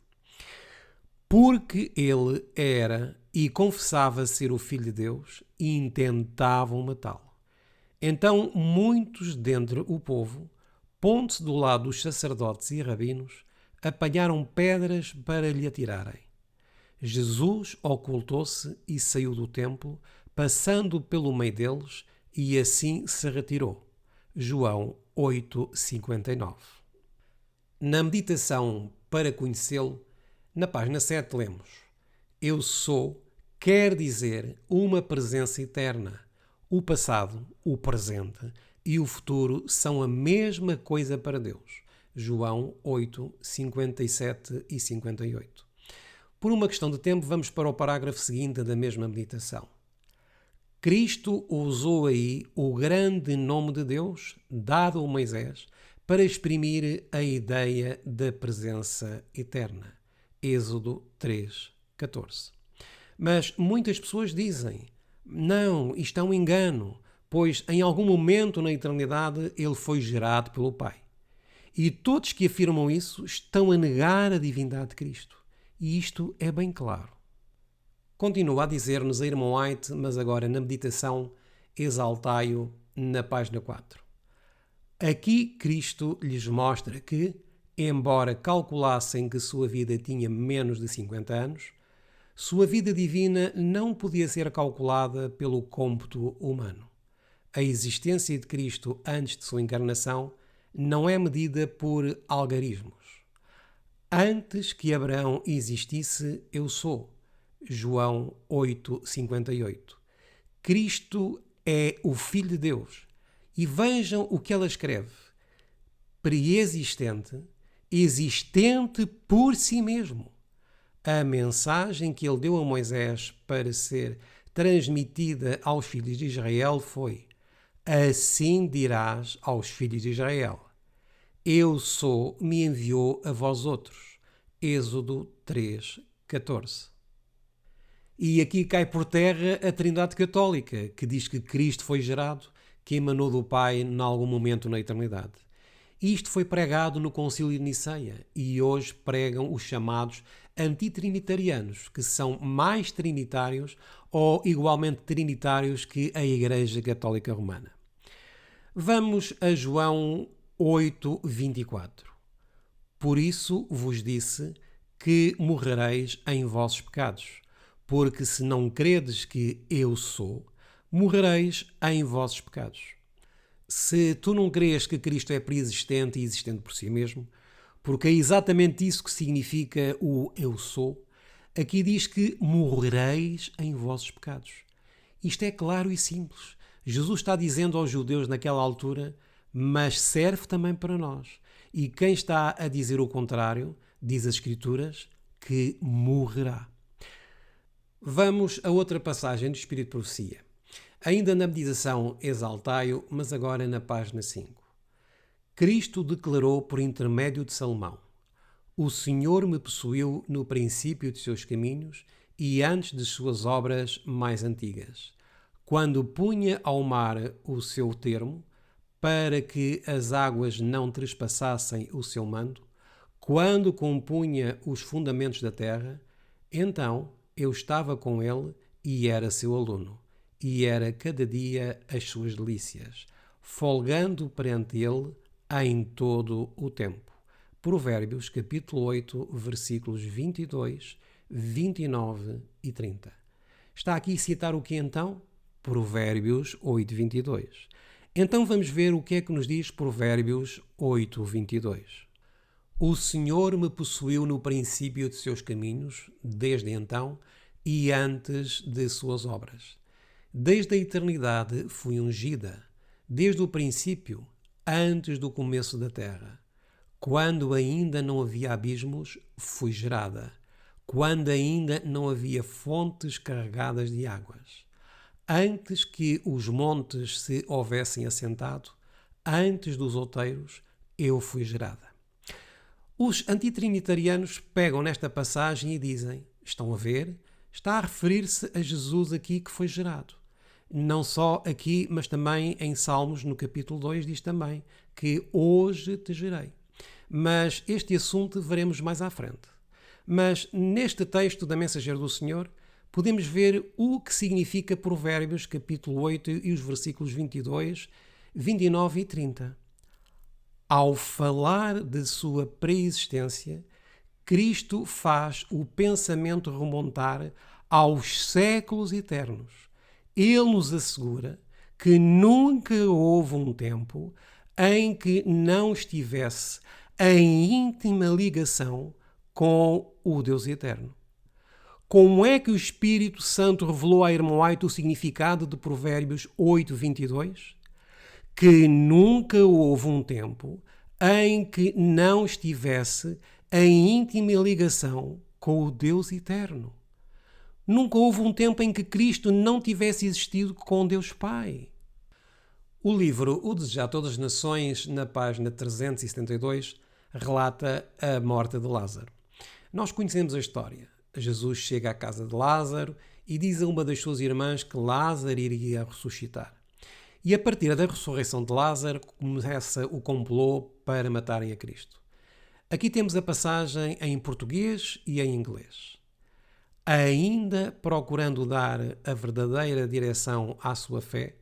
Porque ele era e confessava ser o Filho de Deus e intentavam matá-lo. Então muitos dentre o povo, pondo-se do lado dos sacerdotes e rabinos, apanharam pedras para lhe atirarem. Jesus ocultou-se e saiu do templo, passando pelo meio deles, e assim se retirou. João 8:59. Na meditação para conhecê-lo, na página 7 lemos: Eu sou quer dizer uma presença eterna. O passado, o presente e o futuro são a mesma coisa para Deus. João 8:57 e 58. Por uma questão de tempo, vamos para o parágrafo seguinte da mesma meditação. Cristo usou aí o grande nome de Deus, dado a Moisés, para exprimir a ideia da presença eterna. Êxodo 3:14. Mas muitas pessoas dizem: não, isto é um engano, pois em algum momento na eternidade ele foi gerado pelo Pai. E todos que afirmam isso estão a negar a divindade de Cristo. E isto é bem claro. Continua a dizer-nos a irmã White, mas agora na meditação, exaltai-o na página 4. Aqui Cristo lhes mostra que, embora calculassem que sua vida tinha menos de 50 anos, sua vida divina não podia ser calculada pelo cômputo humano. A existência de Cristo antes de sua encarnação não é medida por algarismos. Antes que Abraão existisse, eu sou. João 8:58. Cristo é o Filho de Deus. E vejam o que ela escreve. Preexistente, existente por si mesmo. A mensagem que ele deu a Moisés para ser transmitida aos filhos de Israel foi: assim dirás aos filhos de Israel: Eu sou, me enviou a vós outros. Êxodo 3:14. E aqui cai por terra a Trindade Católica, que diz que Cristo foi gerado, que emanou do Pai em algum momento na eternidade. Isto foi pregado no Concílio de Niceia e hoje pregam os chamados antitrinitarianos, que são mais trinitários ou igualmente trinitários que a Igreja Católica Romana. Vamos a João 8:24. Por isso vos disse que morrereis em vossos pecados, porque se não credes que eu sou, morrereis em vossos pecados. Se tu não crês que Cristo é preexistente e existente por si mesmo, porque é exatamente isso que significa o eu sou, aqui diz que morrereis em vossos pecados. Isto é claro e simples. Jesus está dizendo aos judeus naquela altura, mas serve também para nós. E quem está a dizer o contrário, diz as Escrituras, que morrerá. Vamos a outra passagem do Espírito de Profecia. Ainda na meditação exaltai-o, mas agora na página 5. Cristo declarou por intermédio de Salomão: O Senhor me possuiu no princípio de seus caminhos e antes de suas obras mais antigas, quando punha ao mar o seu termo, para que as águas não trespassassem o seu mando, quando compunha os fundamentos da terra, então eu estava com ele e era seu aluno, e era cada dia as suas delícias, folgando perante ele em todo o tempo. Provérbios, capítulo 8, versículos 22, 29 e 30. Está aqui a citar o que então? Provérbios 8, 22. Então vamos ver o que é que nos diz Provérbios 8, 22. O Senhor me possuiu no princípio de seus caminhos, desde então e antes de suas obras. Desde a eternidade fui ungida, desde o princípio, antes do começo da terra. Quando ainda não havia abismos, fui gerada. Quando ainda não havia fontes carregadas de águas. Antes que os montes se houvessem assentado, antes dos outeiros, eu fui gerada. Os antitrinitarianos pegam nesta passagem e dizem: estão a ver? Está a referir-se a Jesus aqui que foi gerado. Não só aqui, mas também em Salmos, no capítulo 2, diz também que hoje te gerei. Mas este assunto veremos mais à frente. Mas neste texto da Mensageira do Senhor, podemos ver o que significa Provérbios, capítulo 8 e os versículos 22, 29 e 30. Ao falar de sua pré-existência, Cristo faz o pensamento remontar aos séculos eternos. Ele nos assegura que nunca houve um tempo em que não estivesse em íntima ligação com o Deus eterno. Como é que o Espírito Santo revelou a irmã White o significado de Provérbios 8:22? Que nunca houve um tempo em que não estivesse em íntima ligação com o Deus eterno. Nunca houve um tempo em que Cristo não tivesse existido com Deus Pai. O livro O Desejar de Todas as Nações, na página 372, relata a morte de Lázaro. Nós conhecemos a história. Jesus chega à casa de Lázaro e diz a uma das suas irmãs que Lázaro iria ressuscitar. E a partir da ressurreição de Lázaro começa o complô para matarem a Cristo. Aqui temos a passagem em português e em inglês. Ainda procurando dar a verdadeira direção à sua fé,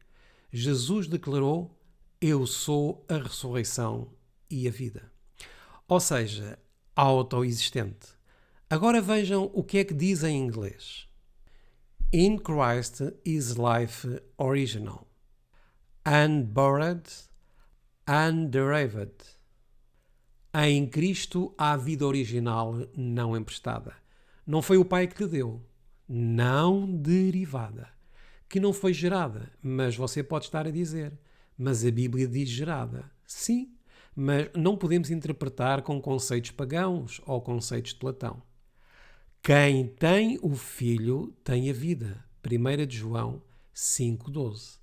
Jesus declarou: Eu sou a ressurreição e a vida. Ou seja, autoexistente. Agora vejam o que é que diz em inglês. In Christ is life original, unborrowed, underived. Em Cristo há vida original não emprestada. Não foi o Pai que lhe deu, não derivada, que não foi gerada, mas você pode estar a dizer, mas a Bíblia diz gerada. Sim, mas não podemos interpretar com conceitos pagãos ou conceitos de Platão. Quem tem o Filho tem a vida. 1 de João 5,12.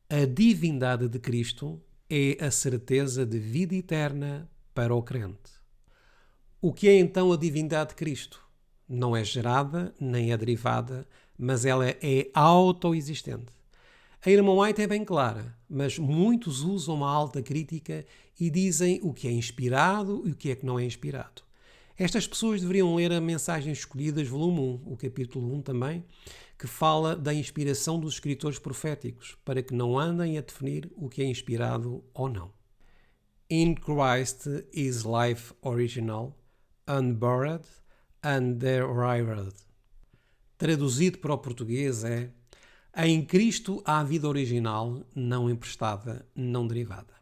A divindade de Cristo é a certeza de vida eterna para o crente. O que é então a divindade de Cristo? Não é gerada, nem é derivada, mas ela é autoexistente. A irmã White é bem clara, mas muitos usam uma alta crítica e dizem o que é inspirado e o que é que não é inspirado. Estas pessoas deveriam ler a Mensagens Escolhidas, volume 1, o capítulo 1 também, que fala da inspiração dos escritores proféticos, para que não andem a definir o que é inspirado ou não. In Christ is life original, unborrowed, underived. Traduzido para o português é: em Cristo há vida original, não emprestada, não derivada.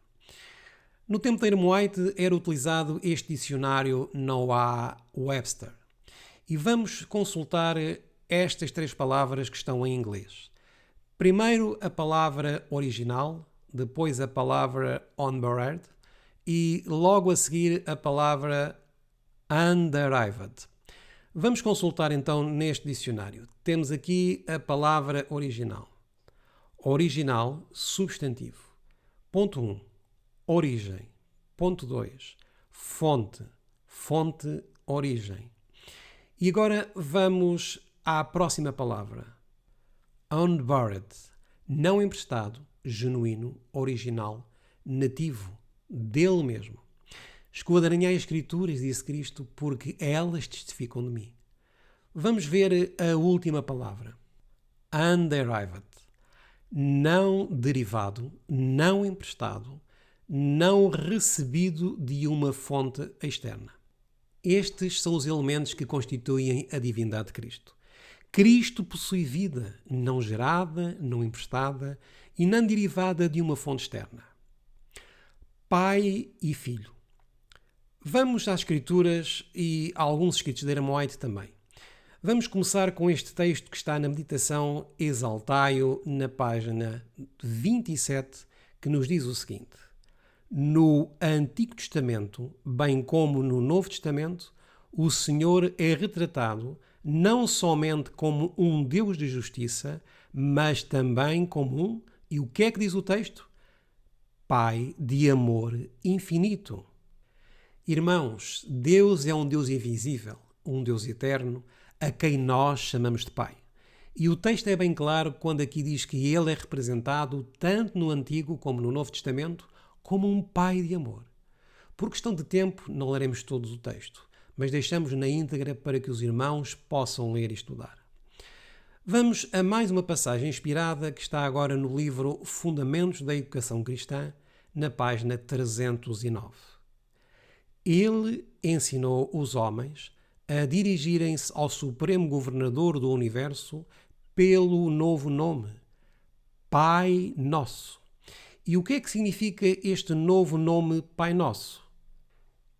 No tempo da irmã White era utilizado este dicionário Noah Webster. E vamos consultar estas 3 palavras que estão em inglês. Primeiro a palavra original, depois a palavra unborrowed e logo a seguir a palavra underived. Vamos consultar então neste dicionário. Temos aqui a palavra original. Original, substantivo. Ponto 1. Origem. Ponto 2. Fonte. Fonte, origem. E agora vamos à próxima palavra. Unborrowed. Não emprestado, genuíno, original, nativo, dele mesmo. Esquadrinhei as Escrituras, disse Cristo, porque elas testificam de mim. Vamos ver a última palavra. Underived. Não derivado, não emprestado, não recebido de uma fonte externa. Estes são os elementos que constituem a divindade de Cristo. Cristo possui vida, não gerada, não emprestada e não derivada de uma fonte externa. Pai e Filho. Vamos às Escrituras e a alguns escritos de irmã White também. Vamos começar com este texto que está na meditação Exaltai-o, na página 27, que nos diz o seguinte: No Antigo Testamento, bem como no Novo Testamento, o Senhor é retratado não somente como um Deus de justiça, mas também como um, e o que é que diz o texto? Pai de amor infinito. Irmãos, Deus é um Deus invisível, um Deus eterno, a quem nós chamamos de Pai. E o texto é bem claro quando aqui diz que Ele é representado tanto no Antigo como no Novo Testamento como um Pai de amor. Por questão de tempo, não leremos todos o texto, mas deixamos na íntegra para que os irmãos possam ler e estudar. Vamos a mais uma passagem inspirada que está agora no livro Fundamentos da Educação Cristã, na página 309. Ele ensinou os homens a dirigirem-se ao Supremo Governador do Universo pelo novo nome, Pai Nosso. E o que é que significa este novo nome Pai Nosso?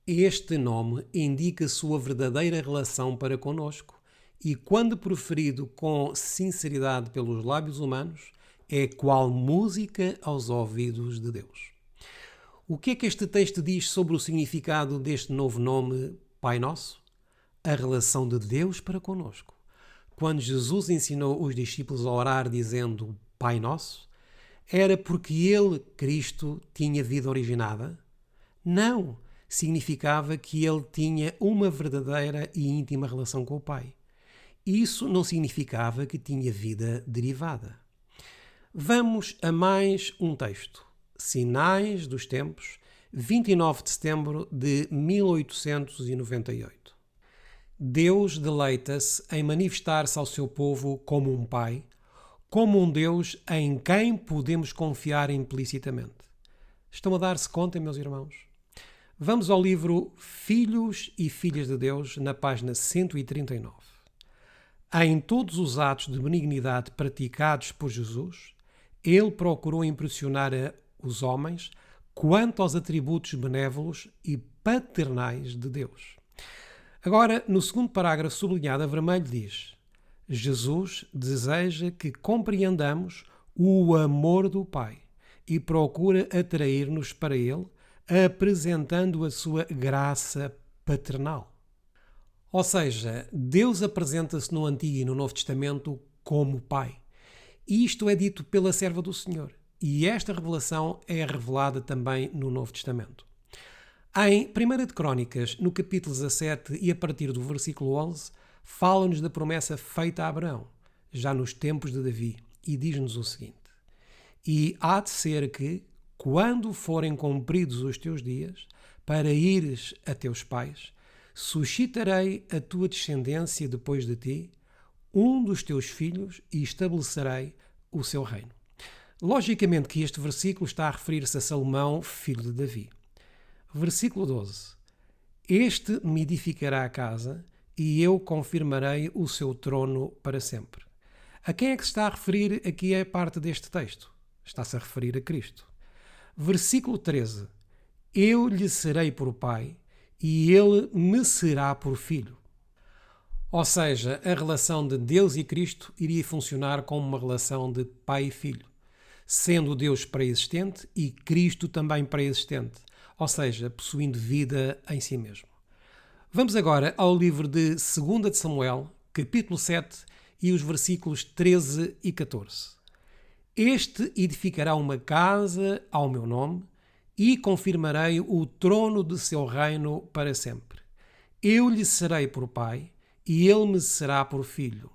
Este nome indica sua verdadeira relação para conosco e, quando proferido com sinceridade pelos lábios humanos, é qual música aos ouvidos de Deus. O que é que este texto diz sobre o significado deste novo nome Pai Nosso? A relação de Deus para conosco. Quando Jesus ensinou os discípulos a orar dizendo Pai Nosso, era porque ele, Cristo, tinha vida originada? Não! Significava que ele tinha uma verdadeira e íntima relação com o Pai. Isso não significava que tinha vida derivada. Vamos a mais um texto. Sinais dos Tempos, 29 de setembro de 1898. Deus deleita-se em manifestar-se ao seu povo como um Pai, como um Deus em quem podemos confiar implicitamente. Estão a dar-se conta, meus irmãos? Vamos ao livro Filhos e Filhas de Deus, na página 139. Em todos os atos de benignidade praticados por Jesus, ele procurou impressionar os homens quanto aos atributos benévolos e paternais de Deus. Agora, no segundo parágrafo sublinhado a vermelho diz: Jesus deseja que compreendamos o amor do Pai e procura atrair-nos para ele, apresentando a sua graça paternal. Ou seja, Deus apresenta-se no Antigo e no Novo Testamento como Pai. E isto é dito pela serva do Senhor. E esta revelação é revelada também no Novo Testamento. Em 1 de Crônicas, no capítulo 17 e a partir do versículo 11, fala-nos da promessa feita a Abraão, já nos tempos de Davi, e diz-nos o seguinte: E há de ser que, quando forem cumpridos os teus dias, para ires a teus pais, suscitarei a tua descendência depois de ti, um dos teus filhos, e estabelecerei o seu reino. Logicamente que este versículo está a referir-se a Salomão, filho de Davi. Versículo 12. Este me edificará a casa, e eu confirmarei o seu trono para sempre. A quem é que se está a referir aqui a parte deste texto? Está-se a referir a Cristo. Versículo 13. Eu lhe serei por pai, e ele me será por filho. Ou seja, a relação de Deus e Cristo iria funcionar como uma relação de pai e filho, sendo Deus pré-existente e Cristo também pré-existente, ou seja, possuindo vida em si mesmo. Vamos agora ao livro de 2 de Samuel, capítulo 7, e os versículos 13 e 14. Este edificará uma casa ao meu nome, e confirmarei o trono de seu reino para sempre. Eu lhe serei por pai, e ele me será por filho.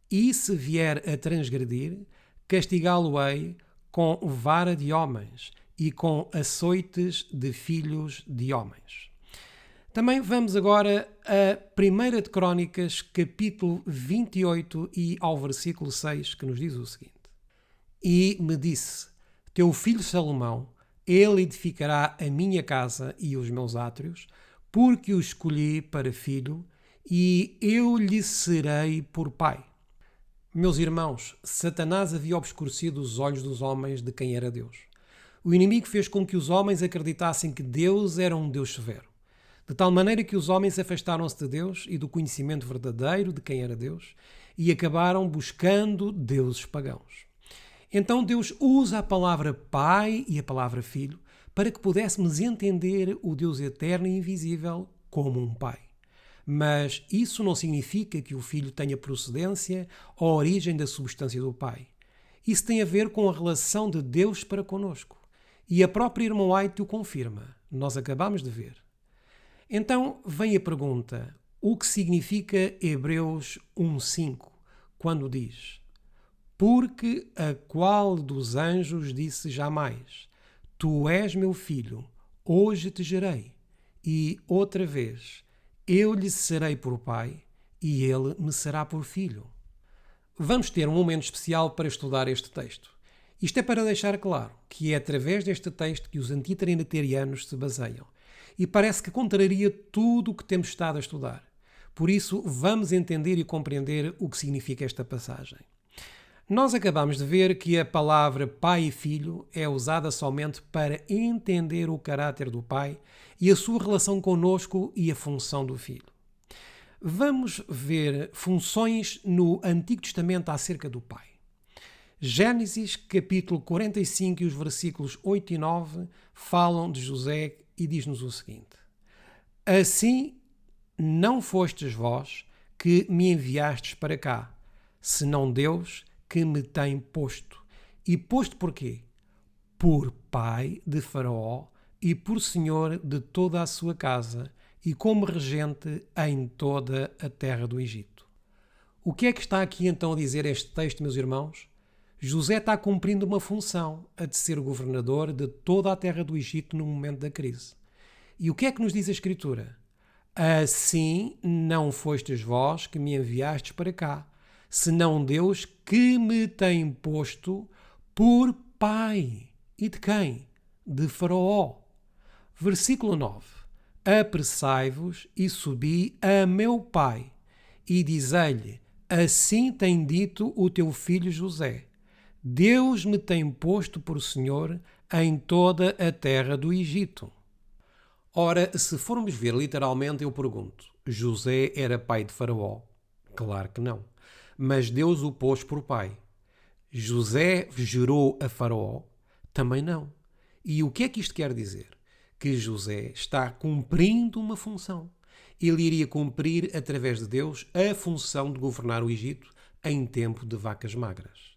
E se vier a transgredir, castigá-lo-ei com vara de homens e com açoites de filhos de homens. Também vamos agora a 1 de Crônicas, capítulo 28 e ao versículo 6, que nos diz o seguinte: E me disse, teu filho Salomão, ele edificará a minha casa e os meus átrios, porque o escolhi para filho, e eu lhe serei por pai. Meus irmãos, Satanás havia obscurecido os olhos dos homens de quem era Deus. O inimigo fez com que os homens acreditassem que Deus era um Deus severo, de tal maneira que os homens afastaram-se de Deus e do conhecimento verdadeiro de quem era Deus e acabaram buscando deuses pagãos. Então Deus usa a palavra Pai e a palavra Filho para que pudéssemos entender o Deus eterno e invisível como um Pai. Mas isso não significa que o Filho tenha procedência ou origem da substância do Pai. Isso tem a ver com a relação de Deus para conosco. E a própria irmã White o confirma. Nós acabamos de ver. Então vem a pergunta: o que significa Hebreus 1:5, quando diz: Porque a qual dos anjos disse jamais: Tu és meu filho, hoje te gerei, e outra vez: Eu lhe serei por pai, e ele me será por filho. Vamos ter um momento especial para estudar este texto. Isto é para deixar claro que é através deste texto que os antitrinitarianos se baseiam. E parece que contraria tudo o que temos estado a estudar. Por isso, vamos entender e compreender o que significa esta passagem. Nós acabamos de ver que a palavra pai e filho é usada somente para entender o caráter do pai e a sua relação conosco e a função do filho. Vamos ver funções no Antigo Testamento acerca do pai. Gênesis, capítulo 45 e os versículos 8 e 9 falam de José e diz-nos o seguinte: Assim não fostes vós que me enviastes para cá, senão Deus que me tem posto. E posto por quê? Por pai de Faraó e por senhor de toda a sua casa e como regente em toda a terra do Egito. O que é que está aqui então a dizer este texto, meus irmãos? José está cumprindo uma função, a de ser governador de toda a terra do Egito no momento da crise. E o que é que nos diz a Escritura? Assim não fostes vós que me enviastes para cá, senão Deus que me tem posto por pai. E de quem? De Faraó. Versículo 9. Apressai-vos e subi a meu pai, e dizei-lhe, assim tem dito o teu filho José, Deus me tem posto por senhor em toda a terra do Egito. Ora, se formos ver literalmente, eu pergunto, José era pai de Faraó? Claro que não. Mas Deus o pôs por pai. José gerou a Faraó? Também não. E o que é que isto quer dizer? Que José está cumprindo uma função. Ele iria cumprir, através de Deus, a função de governar o Egito em tempo de vacas magras.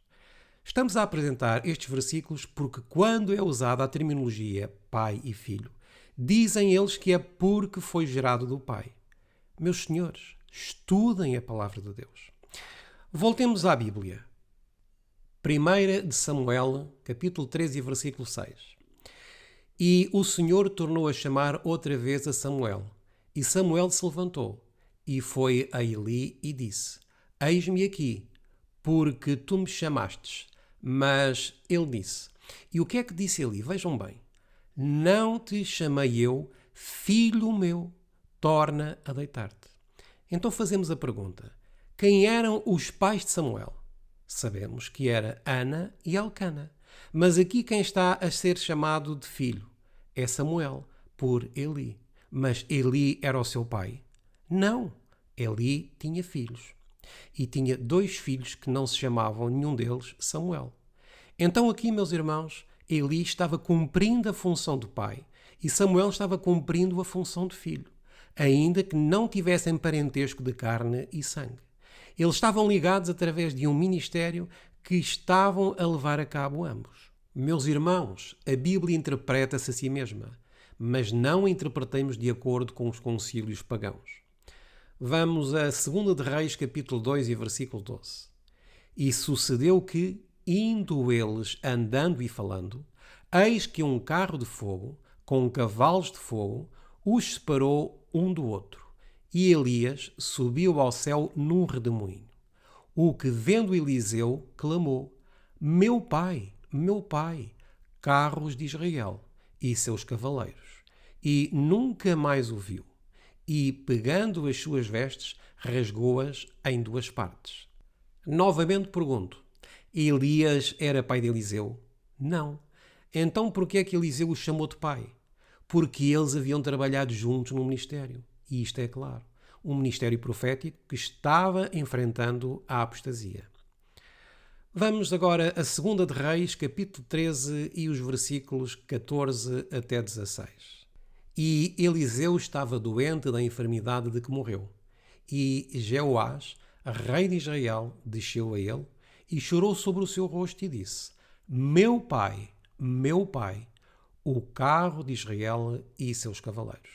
Estamos a apresentar estes versículos porque, quando é usada a terminologia pai e filho, dizem eles que é porque foi gerado do pai. Meus senhores, estudem a palavra de Deus. Voltemos à Bíblia. 1 de Samuel, capítulo 13, versículo 6. E o Senhor tornou a chamar outra vez a Samuel. E Samuel se levantou e foi a Eli e disse, Eis-me aqui, porque tu me chamastes. Mas ele disse, e o que é que disse Eli? Vejam bem, não te chamei eu, filho meu, torna a deitar-te. Então fazemos a pergunta, quem eram os pais de Samuel? Sabemos que era Ana e Elcana. Mas aqui quem está a ser chamado de filho é Samuel, por Eli. Mas Eli era o seu pai? Não. Eli tinha filhos. E tinha 2 filhos que não se chamavam nenhum deles Samuel. Então aqui, meus irmãos, Eli estava cumprindo a função do pai e Samuel estava cumprindo a função de filho, ainda que não tivessem parentesco de carne e sangue. Eles estavam ligados através de um ministério que estavam a levar a cabo ambos. Meus irmãos, a Bíblia interpreta-se a si mesma, mas não a interpretemos de acordo com os concílios pagãos. Vamos a 2 de Reis, capítulo 2 e versículo 12. E sucedeu que, indo eles andando e falando, eis que um carro de fogo, com cavalos de fogo, os separou um do outro. E Elias subiu ao céu num redemoinho. O que, vendo Eliseu, clamou, meu pai, carros de Israel e seus cavaleiros. E nunca mais o viu. E, pegando as suas vestes, rasgou-as em 2 partes. Novamente pergunto, Elias era pai de Eliseu? Não. Então por que é que Eliseu o chamou de pai? Porque eles haviam trabalhado juntos no ministério. E isto é claro, um ministério profético que estava enfrentando a apostasia. Vamos agora a 2 de Reis, capítulo 13 e os versículos 14 até 16. E Eliseu estava doente da enfermidade de que morreu. E Jeoás, rei de Israel, desceu a ele e chorou sobre o seu rosto e disse, meu pai, o carro de Israel e seus cavaleiros.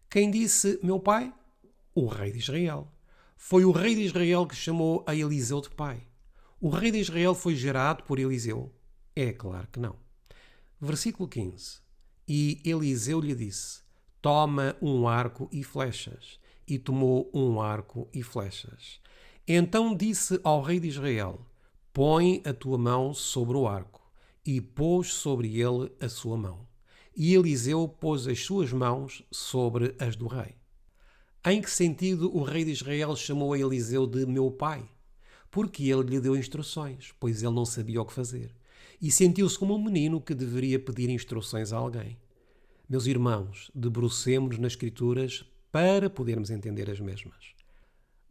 Quem disse meu pai? O rei de Israel. Foi o rei de Israel que chamou a Eliseu de pai. O rei de Israel foi gerado por Eliseu? É claro que não. Versículo 15. E Eliseu lhe disse, toma um arco e flechas. E tomou um arco e flechas. Então disse ao rei de Israel: põe a tua mão sobre o arco. E pôs sobre ele a sua mão. E Eliseu pôs as suas mãos sobre as do rei. Em que sentido o rei de Israel chamou a Eliseu de meu pai? Porque ele lhe deu instruções, pois ele não sabia o que fazer. E sentiu-se como um menino que deveria pedir instruções a alguém. Meus irmãos, debrucemo-nos nas Escrituras para podermos entender as mesmas.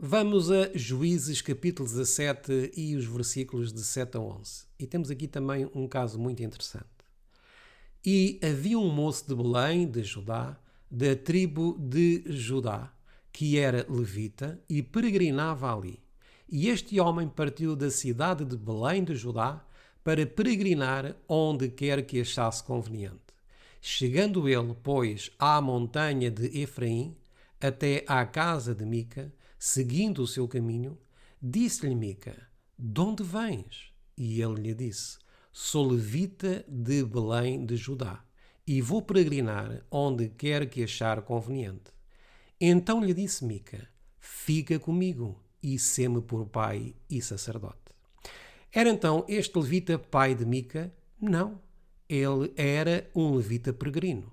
Vamos a Juízes capítulo 17 e os versículos de 7 a 11. E temos aqui também um caso muito interessante. E havia um moço de Belém, de Judá, da tribo de Judá, que era levita e peregrinava ali. E este homem partiu da cidade de Belém de Judá para peregrinar onde quer que achasse conveniente. Chegando ele, pois, à montanha de Efraim, até à casa de Mica, seguindo o seu caminho, disse-lhe Mica: de onde vens? E ele lhe disse: sou levita de Belém de Judá, e vou peregrinar onde quer que achar conveniente. Então lhe disse Mica: fica comigo, e sê-me por pai e sacerdote. Era então este levita pai de Mica? Não, ele era um levita peregrino.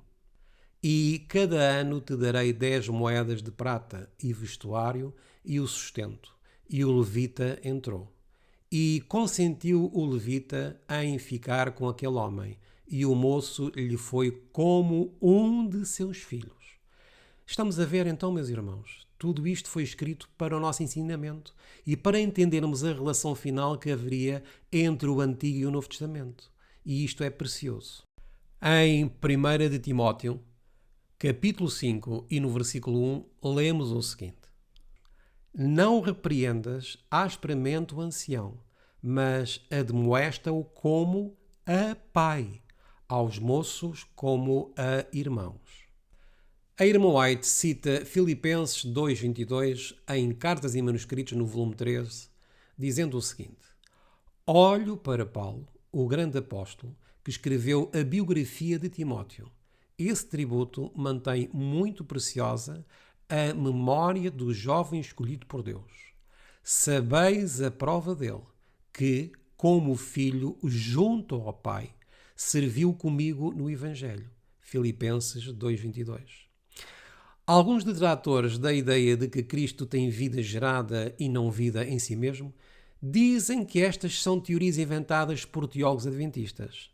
E cada ano te darei 10 moedas de prata e vestuário e o sustento. E o levita entrou. E consentiu o levita em ficar com aquele homem, e o moço lhe foi como um de seus filhos. Estamos a ver então, meus irmãos, tudo isto foi escrito para o nosso ensinamento e para entendermos a relação final que haveria entre o Antigo e o Novo Testamento. E isto é precioso. Em 1 de Timóteo, capítulo 5 e no versículo 1, lemos o seguinte: não repreendas asperamente o ancião, mas admoesta-o como a pai, aos moços como a irmãos. A irmã White cita Filipenses 2,22 em Cartas e Manuscritos no volume 13, dizendo o seguinte: olho para Paulo, o grande apóstolo, que escreveu a biografia de Timóteo. Esse tributo mantém muito preciosa a memória do jovem escolhido por Deus. Sabeis a prova dele, que, como filho junto ao Pai, serviu comigo no Evangelho. Filipenses 2,22. Alguns detratores da ideia de que Cristo tem vida gerada e não vida em si mesmo dizem que estas são teorias inventadas por teólogos adventistas.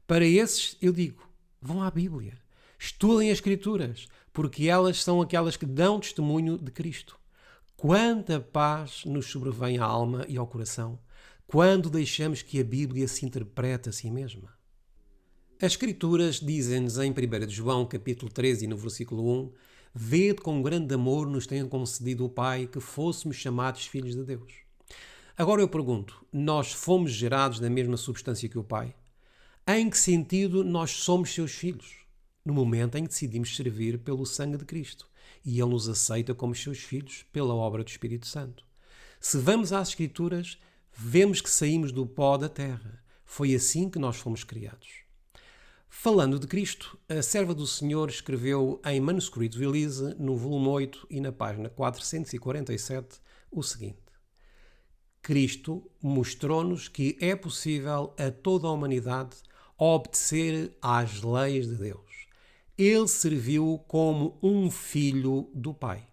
Para esses, eu digo, vão à Bíblia, estudem as Escrituras, porque elas são aquelas que dão testemunho de Cristo. Quanta paz nos sobrevém à alma e ao coração quando deixamos que a Bíblia se interprete a si mesma. As Escrituras dizem-nos em 1 de João, capítulo 13, no versículo 1, vede com grande amor nos tem concedido o Pai que fôssemos chamados filhos de Deus. Agora eu pergunto, nós fomos gerados da mesma substância que o Pai? Em que sentido nós somos seus filhos? No momento em que decidimos servir pelo sangue de Cristo e Ele nos aceita como seus filhos pela obra do Espírito Santo. Se vamos às Escrituras, vemos que saímos do pó da terra. Foi assim que nós fomos criados. Falando de Cristo, a serva do Senhor escreveu em Manuscrito Release, no volume 8 e na página 447, o seguinte: Cristo mostrou-nos que é possível a toda a humanidade obedecer às leis de Deus. Ele serviu como um filho do Pai.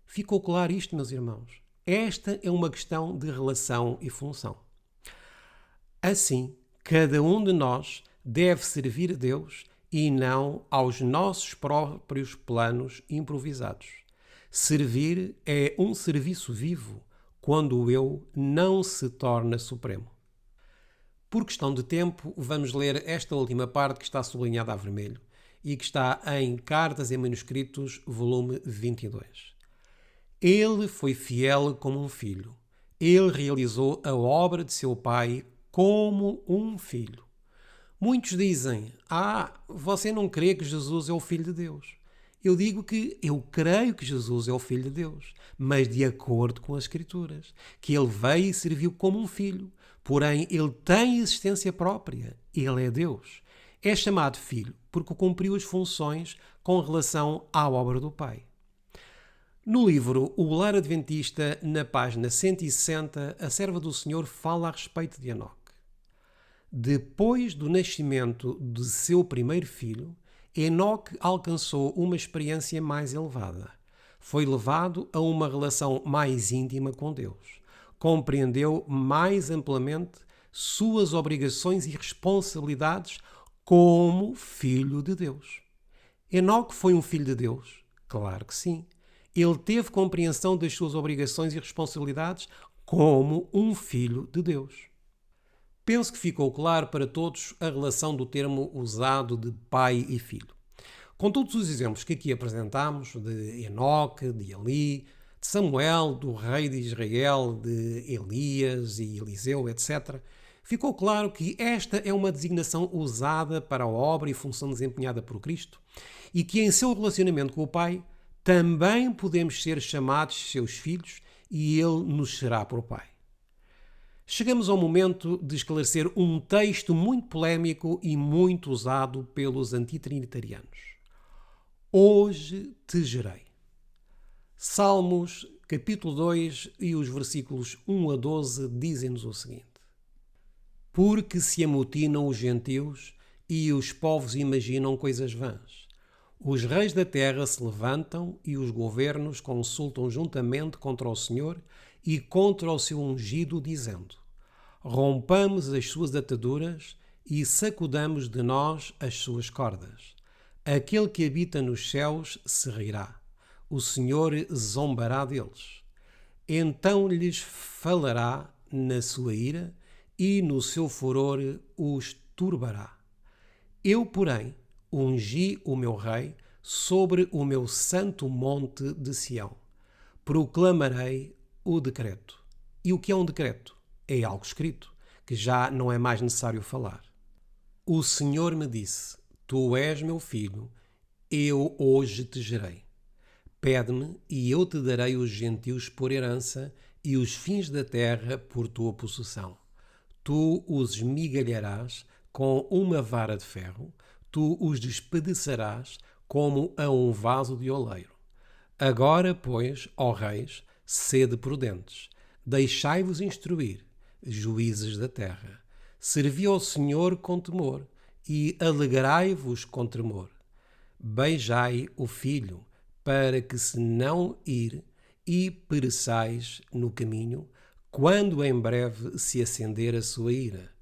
Ficou claro isto, meus irmãos? Esta é uma questão de relação e função. Assim, cada um de nós deve servir a Deus e não aos nossos próprios planos improvisados. Servir é um serviço vivo quando o eu não se torna supremo. Por questão de tempo, vamos ler esta última parte que está sublinhada a vermelho e que está em Cartas e Manuscritos, volume 22. Ele foi fiel como um filho. Ele realizou a obra de seu pai como um filho. Muitos dizem, você não crê que Jesus é o Filho de Deus. Eu digo que eu creio que Jesus é o Filho de Deus, mas de acordo com as Escrituras, que ele veio e serviu como um filho, porém ele tem existência própria, ele é Deus. É chamado filho porque cumpriu as funções com relação à obra do Pai. No livro O Lar Adventista, na página 160, a serva do Senhor fala a respeito de Enoque. Depois do nascimento de seu primeiro filho, Enoque alcançou uma experiência mais elevada. Foi levado a uma relação mais íntima com Deus. Compreendeu mais amplamente suas obrigações e responsabilidades como filho de Deus. Enoque foi um filho de Deus? Claro que sim. Ele teve compreensão das suas obrigações e responsabilidades como um filho de Deus. Penso que ficou claro para todos a relação do termo usado de pai e filho. Com todos os exemplos que aqui apresentamos, de Enoque, de Eli, de Samuel, do rei de Israel, de Elias e Eliseu, etc., ficou claro que esta é uma designação usada para a obra e função desempenhada por Cristo e que em seu relacionamento com o Pai também podemos ser chamados seus filhos e Ele nos será por Pai. Chegamos ao momento de esclarecer um texto muito polémico e muito usado pelos antitrinitarianos. Hoje te gerei. Salmos, capítulo 2 e os versículos 1 a 12 dizem-nos o seguinte: Porque se amotinam os gentios e os povos imaginam coisas vãs. Os reis da terra se levantam e os governos consultam juntamente contra o Senhor e contra o seu ungido, dizendo: Rompamos as suas ataduras e sacudamos de nós as suas cordas. Aquele que habita nos céus se rirá. O Senhor zombará deles. Então lhes falará na sua ira e no seu furor os turbará. Eu, porém, ungi o meu rei sobre o meu santo monte de Sião. Proclamarei o decreto. E o que é um decreto? É algo escrito, que já não é mais necessário falar. O Senhor me disse: Tu és meu filho, eu hoje te gerei. Pede-me e eu te darei os gentios por herança e os fins da terra por tua possessão. Tu os esmigalharás com uma vara de ferro, tu os despedaçarás como a um vaso de oleiro. Agora, pois, ó reis, sede prudentes, deixai-vos instruir, juízes da terra. Servi ao Senhor com temor e alegrai-vos com tremor. Beijai o filho, para que se não ir e pereçais no caminho, quando em breve se acender a sua ira.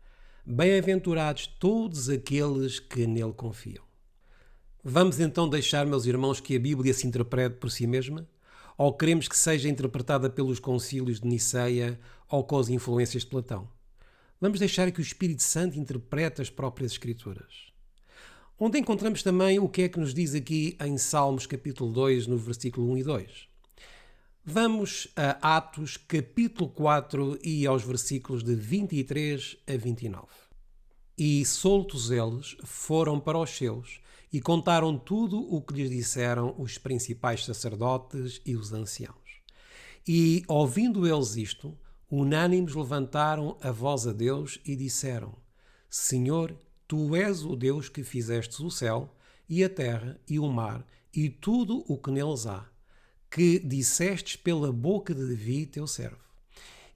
Bem-aventurados todos aqueles que nele confiam. Vamos então deixar, meus irmãos, que a Bíblia se interprete por si mesma? Ou queremos que seja interpretada pelos concílios de Niceia ou com as influências de Platão? Vamos deixar que o Espírito Santo interprete as próprias Escrituras. Onde encontramos também o que é que nos diz aqui em Salmos capítulo 2, no versículo 1 e 2. Vamos a Atos capítulo 4 e aos versículos de 23 a 29. E soltos eles foram para os seus e contaram tudo o que lhes disseram os principais sacerdotes e os anciãos. E, ouvindo eles isto, unânimes levantaram a voz a Deus e disseram: Senhor, Tu és o Deus que fizestes o céu e a terra e o mar e tudo o que neles há, que dissestes pela boca de Davi, teu servo.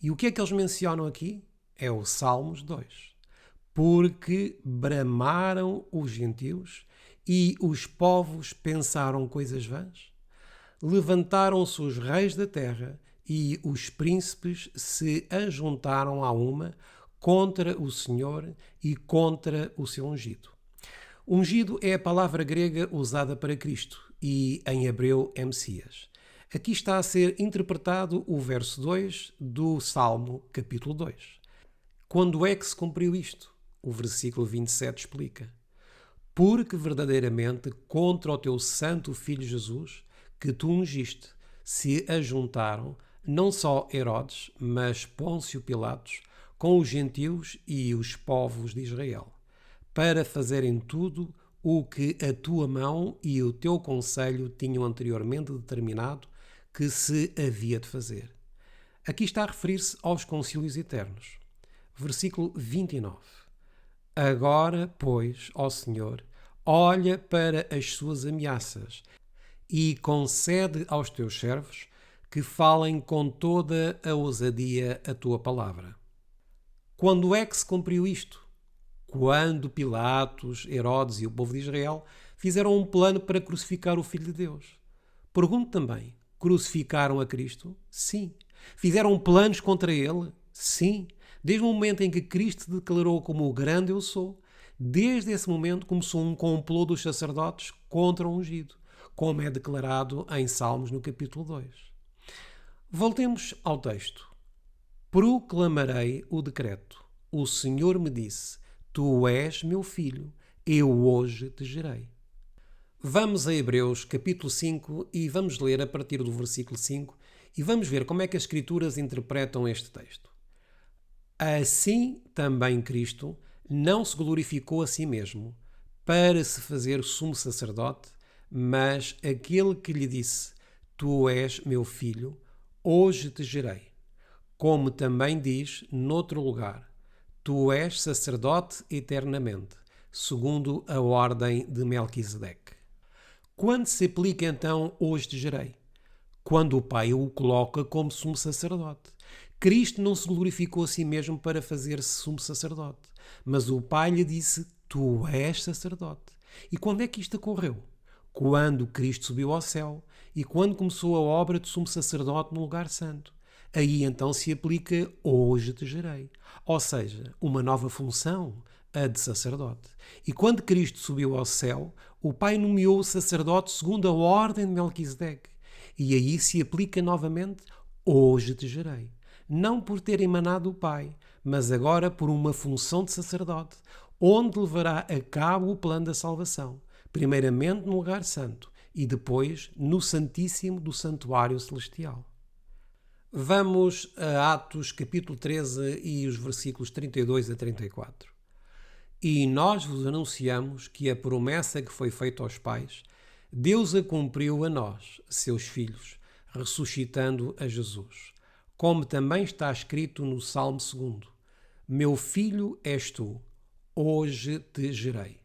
E o que é que eles mencionam aqui? É o Salmos 2. Porque bramaram os gentios e os povos pensaram coisas vãs. Levantaram-se os reis da terra e os príncipes se ajuntaram a uma contra o Senhor e contra o seu ungido. Ungido é a palavra grega usada para Cristo e em hebreu é Messias. Aqui está a ser interpretado o verso 2 do Salmo capítulo 2. Quando é que se cumpriu isto? O versículo 27 explica: Porque verdadeiramente contra o teu santo Filho Jesus, que tu ungiste, se ajuntaram não só Herodes, mas Pôncio Pilatos, com os gentios e os povos de Israel, para fazerem tudo o que a tua mão e o teu conselho tinham anteriormente determinado que se havia de fazer. Aqui está a referir-se aos concílios eternos. Versículo 29. Agora, pois, ó Senhor, olha para as suas ameaças e concede aos teus servos que falem com toda a ousadia a tua palavra. Quando é que se cumpriu isto? Quando Pilatos, Herodes e o povo de Israel fizeram um plano para crucificar o Filho de Deus. Pergunto também, crucificaram a Cristo? Sim. Fizeram planos contra ele? Sim. Desde o momento em que Cristo se declarou como o grande eu sou, desde esse momento começou um complô dos sacerdotes contra o ungido, como é declarado em Salmos no capítulo 2. Voltemos ao texto. Proclamarei o decreto. O Senhor me disse: Tu és meu filho, eu hoje te gerei. Vamos a Hebreus capítulo 5 e vamos ler a partir do versículo 5 e vamos ver como é que as Escrituras interpretam este texto. Assim também Cristo não se glorificou a si mesmo para se fazer sumo sacerdote, mas aquele que lhe disse: Tu és meu filho, hoje te gerei. Como também diz noutro lugar: Tu és sacerdote eternamente, segundo a ordem de Melquisedeque. Quando se aplica então hoje te gerei? Quando o Pai o coloca como sumo sacerdote. Cristo não se glorificou a si mesmo para fazer-se sumo sacerdote, mas o Pai lhe disse: Tu és sacerdote. E quando é que isto ocorreu? Quando Cristo subiu ao céu e quando começou a obra de sumo sacerdote no lugar santo. Aí então se aplica hoje te gerei, ou seja, uma nova função, a de sacerdote. E quando Cristo subiu ao céu, o Pai nomeou o sacerdote segundo a ordem de Melquisedeque. E aí se aplica novamente hoje te gerei. Não por ter emanado o Pai, mas agora por uma função de sacerdote, onde levará a cabo o plano da salvação, primeiramente no lugar santo e depois no Santíssimo do Santuário Celestial. Vamos a Atos capítulo 13 e os versículos 32 a 34. E nós vos anunciamos que a promessa que foi feita aos pais, Deus a cumpriu a nós, seus filhos, ressuscitando a Jesus. Como também está escrito no Salmo 2: Meu filho és tu, hoje te gerei.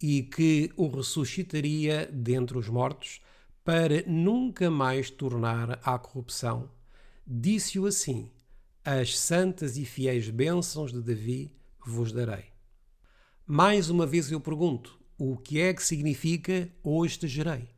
E que o ressuscitaria dentre os mortos, para nunca mais tornar à corrupção. Disse-o assim: As santas e fiéis bênçãos de Davi vos darei. Mais uma vez eu pergunto, o que é que significa hoje te gerei?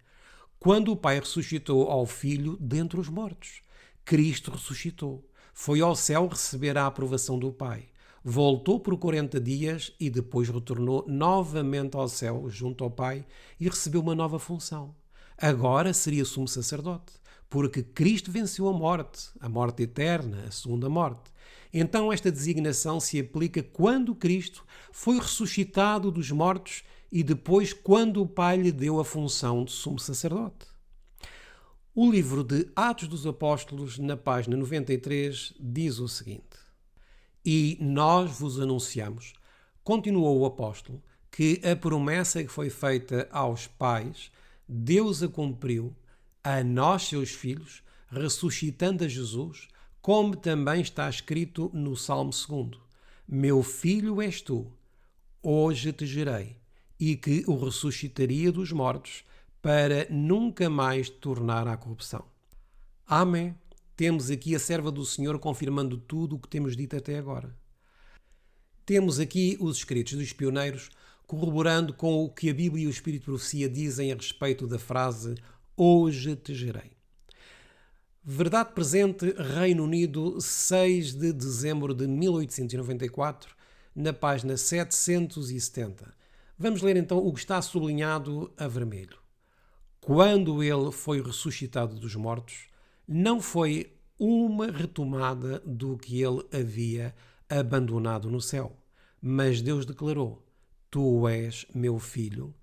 Quando o Pai ressuscitou ao Filho dentre os mortos, Cristo ressuscitou. Foi ao céu receber a aprovação do Pai. Voltou por 40 dias e depois retornou novamente ao céu junto ao Pai e recebeu uma nova função. Agora seria sumo sacerdote, porque Cristo venceu a morte eterna, a segunda morte. Então esta designação se aplica quando Cristo foi ressuscitado dos mortos e depois quando o Pai lhe deu a função de sumo sacerdote. O livro de Atos dos Apóstolos, na página 93, diz o seguinte: E nós vos anunciamos, continuou o apóstolo, que a promessa que foi feita aos pais, Deus a cumpriu a nós, seus filhos, ressuscitando a Jesus, como também está escrito no Salmo 2: Meu filho és tu, hoje te gerei, e que o ressuscitaria dos mortos, para nunca mais tornar à corrupção. Amém. Temos aqui a serva do Senhor confirmando tudo o que temos dito até agora. Temos aqui os escritos dos pioneiros corroborando com o que a Bíblia e o Espírito de Profecia dizem a respeito da frase hoje te gerei. Verdade presente, Reino Unido, 6 de dezembro de 1894, na página 770. Vamos ler então o que está sublinhado a vermelho. Quando ele foi ressuscitado dos mortos, não foi uma retomada do que ele havia abandonado no céu, mas Deus declarou: Tu és meu filho,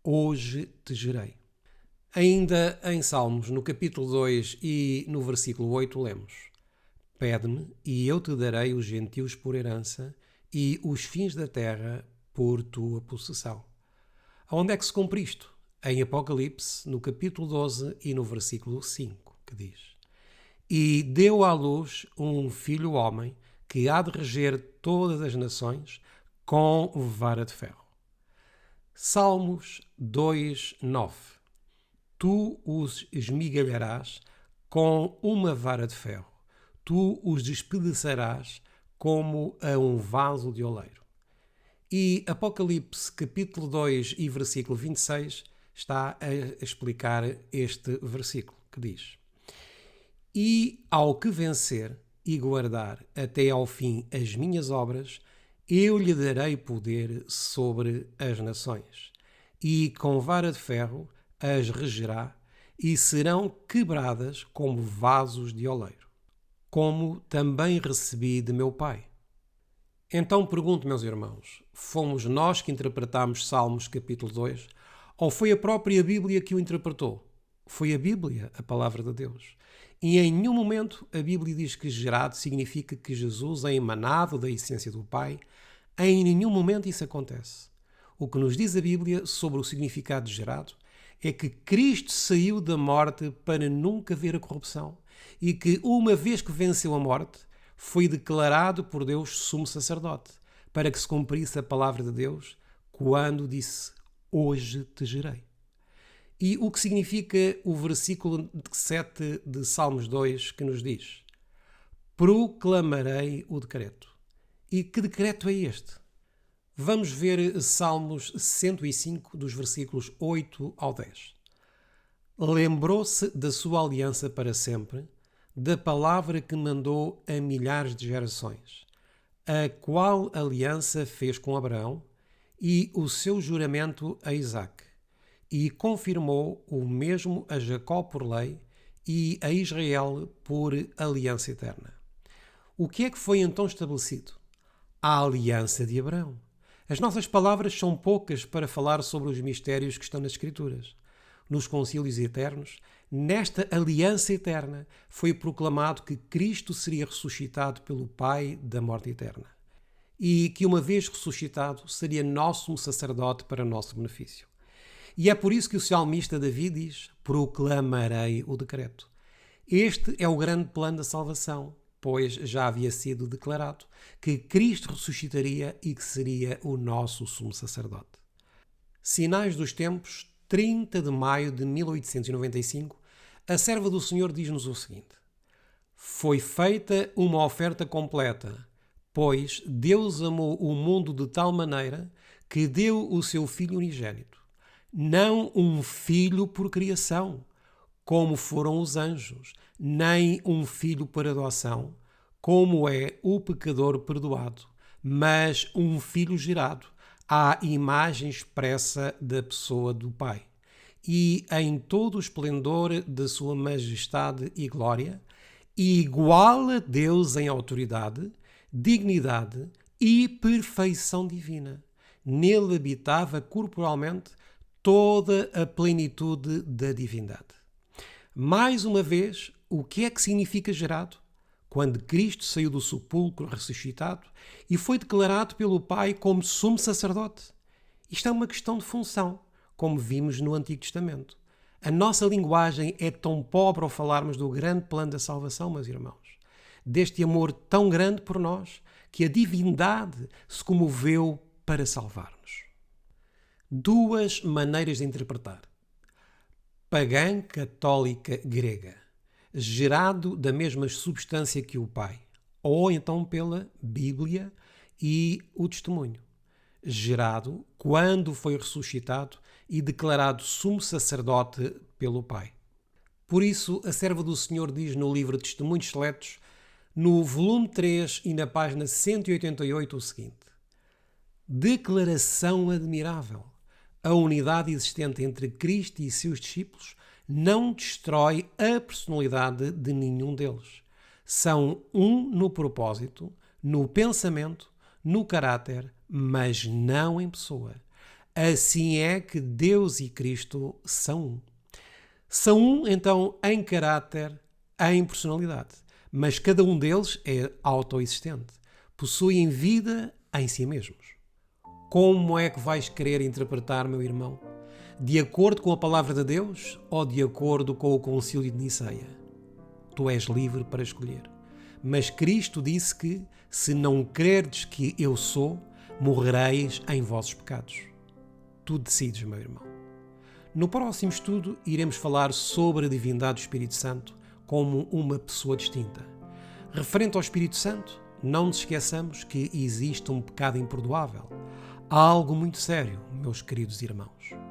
hoje te gerei. Ainda em Salmos, no capítulo 2 e no versículo 8, lemos: Pede-me e eu te darei os gentios por herança e os fins da terra por tua possessão. Aonde é que se cumpre isto? Em Apocalipse, no capítulo 12 e no versículo 5, que diz: E deu à luz um filho homem que há de reger todas as nações com vara de ferro. Salmos 2:9. tu os esmigalharás com uma vara de ferro, tu os despedaçarás como a um vaso de oleiro. E Apocalipse capítulo 2 e versículo 26 está a explicar este versículo que diz: E ao que vencer e guardar até ao fim as minhas obras, eu lhe darei poder sobre as nações, e com vara de ferro as regerá, e serão quebradas como vasos de oleiro, como também recebi de meu Pai. Então pergunto, meus irmãos, fomos nós que interpretámos Salmos capítulo 2, ou foi a própria Bíblia que o interpretou? Foi a Bíblia, a palavra de Deus. E em nenhum momento a Bíblia diz que gerado significa que Jesus é emanado da essência do Pai. Em nenhum momento isso acontece. O que nos diz a Bíblia sobre o significado de gerado é que Cristo saiu da morte para nunca ver a corrupção e que, uma vez que venceu a morte, foi declarado por Deus sumo sacerdote, para que se cumprisse a palavra de Deus quando disse: hoje te gerei. E o que significa o versículo 7 de Salmos 2, que nos diz: proclamarei o decreto. E que decreto é este? Vamos ver Salmos 105, dos versículos 8 ao 10. Lembrou-se da sua aliança para sempre, da palavra que mandou a milhares de gerações, a qual aliança fez com Abraão e o seu juramento a Isaque, e confirmou o mesmo a Jacó por lei e a Israel por aliança eterna. O que é que foi então estabelecido? A aliança de Abraão. As nossas palavras são poucas para falar sobre os mistérios que estão nas Escrituras. Nos concílios eternos, nesta aliança eterna, foi proclamado que Cristo seria ressuscitado pelo Pai da morte eterna e que, uma vez ressuscitado, seria nosso sacerdote para nosso benefício. E é por isso que o salmista Davi diz: proclamarei o decreto. Este é o grande plano da salvação, pois já havia sido declarado que Cristo ressuscitaria e que seria o nosso sumo sacerdote. Sinais dos Tempos, 30 de maio de 1895, a serva do Senhor diz-nos o seguinte: foi feita uma oferta completa, pois Deus amou o mundo de tal maneira que deu o seu Filho unigênito, não um filho por criação, como foram os anjos, nem um filho por adoção, como é o pecador perdoado, mas um filho gerado à imagem expressa da pessoa do Pai, e em todo o esplendor da sua majestade e glória, igual a Deus em autoridade, dignidade e perfeição divina. Nele habitava corporalmente toda a plenitude da divindade. Mais uma vez, o que é que significa gerado? Quando Cristo saiu do sepulcro ressuscitado e foi declarado pelo Pai como sumo sacerdote. Isto é uma questão de função, como vimos no Antigo Testamento. A nossa linguagem é tão pobre ao falarmos do grande plano da salvação, meus irmãos. Deste amor tão grande por nós, que a divindade se comoveu para salvar-nos. Duas maneiras de interpretar. Pagã, católica, grega. Gerado da mesma substância que o Pai, ou então pela Bíblia e o testemunho. Gerado quando foi ressuscitado e declarado sumo sacerdote pelo Pai. Por isso, a serva do Senhor diz no livro Testemunhos Seletos, no volume 3 e na página 188, o seguinte: declaração admirável. A unidade existente entre Cristo e seus discípulos não destrói a personalidade de nenhum deles. São um no propósito, no pensamento, no caráter, mas não em pessoa. Assim é que Deus e Cristo são um. São um, então, em caráter, em personalidade, mas cada um deles é autoexistente. Possuem vida em si mesmos. Como é que vais querer interpretar, meu irmão? De acordo com a palavra de Deus ou de acordo com o concílio de Niceia? Tu és livre para escolher. Mas Cristo disse que, se não crerdes que eu sou, morrereis em vossos pecados. Tu decides, meu irmão. No próximo estudo, iremos falar sobre a divindade do Espírito Santo como uma pessoa distinta. Referente ao Espírito Santo, não nos esqueçamos que existe um pecado imperdoável. Há algo muito sério, meus queridos irmãos.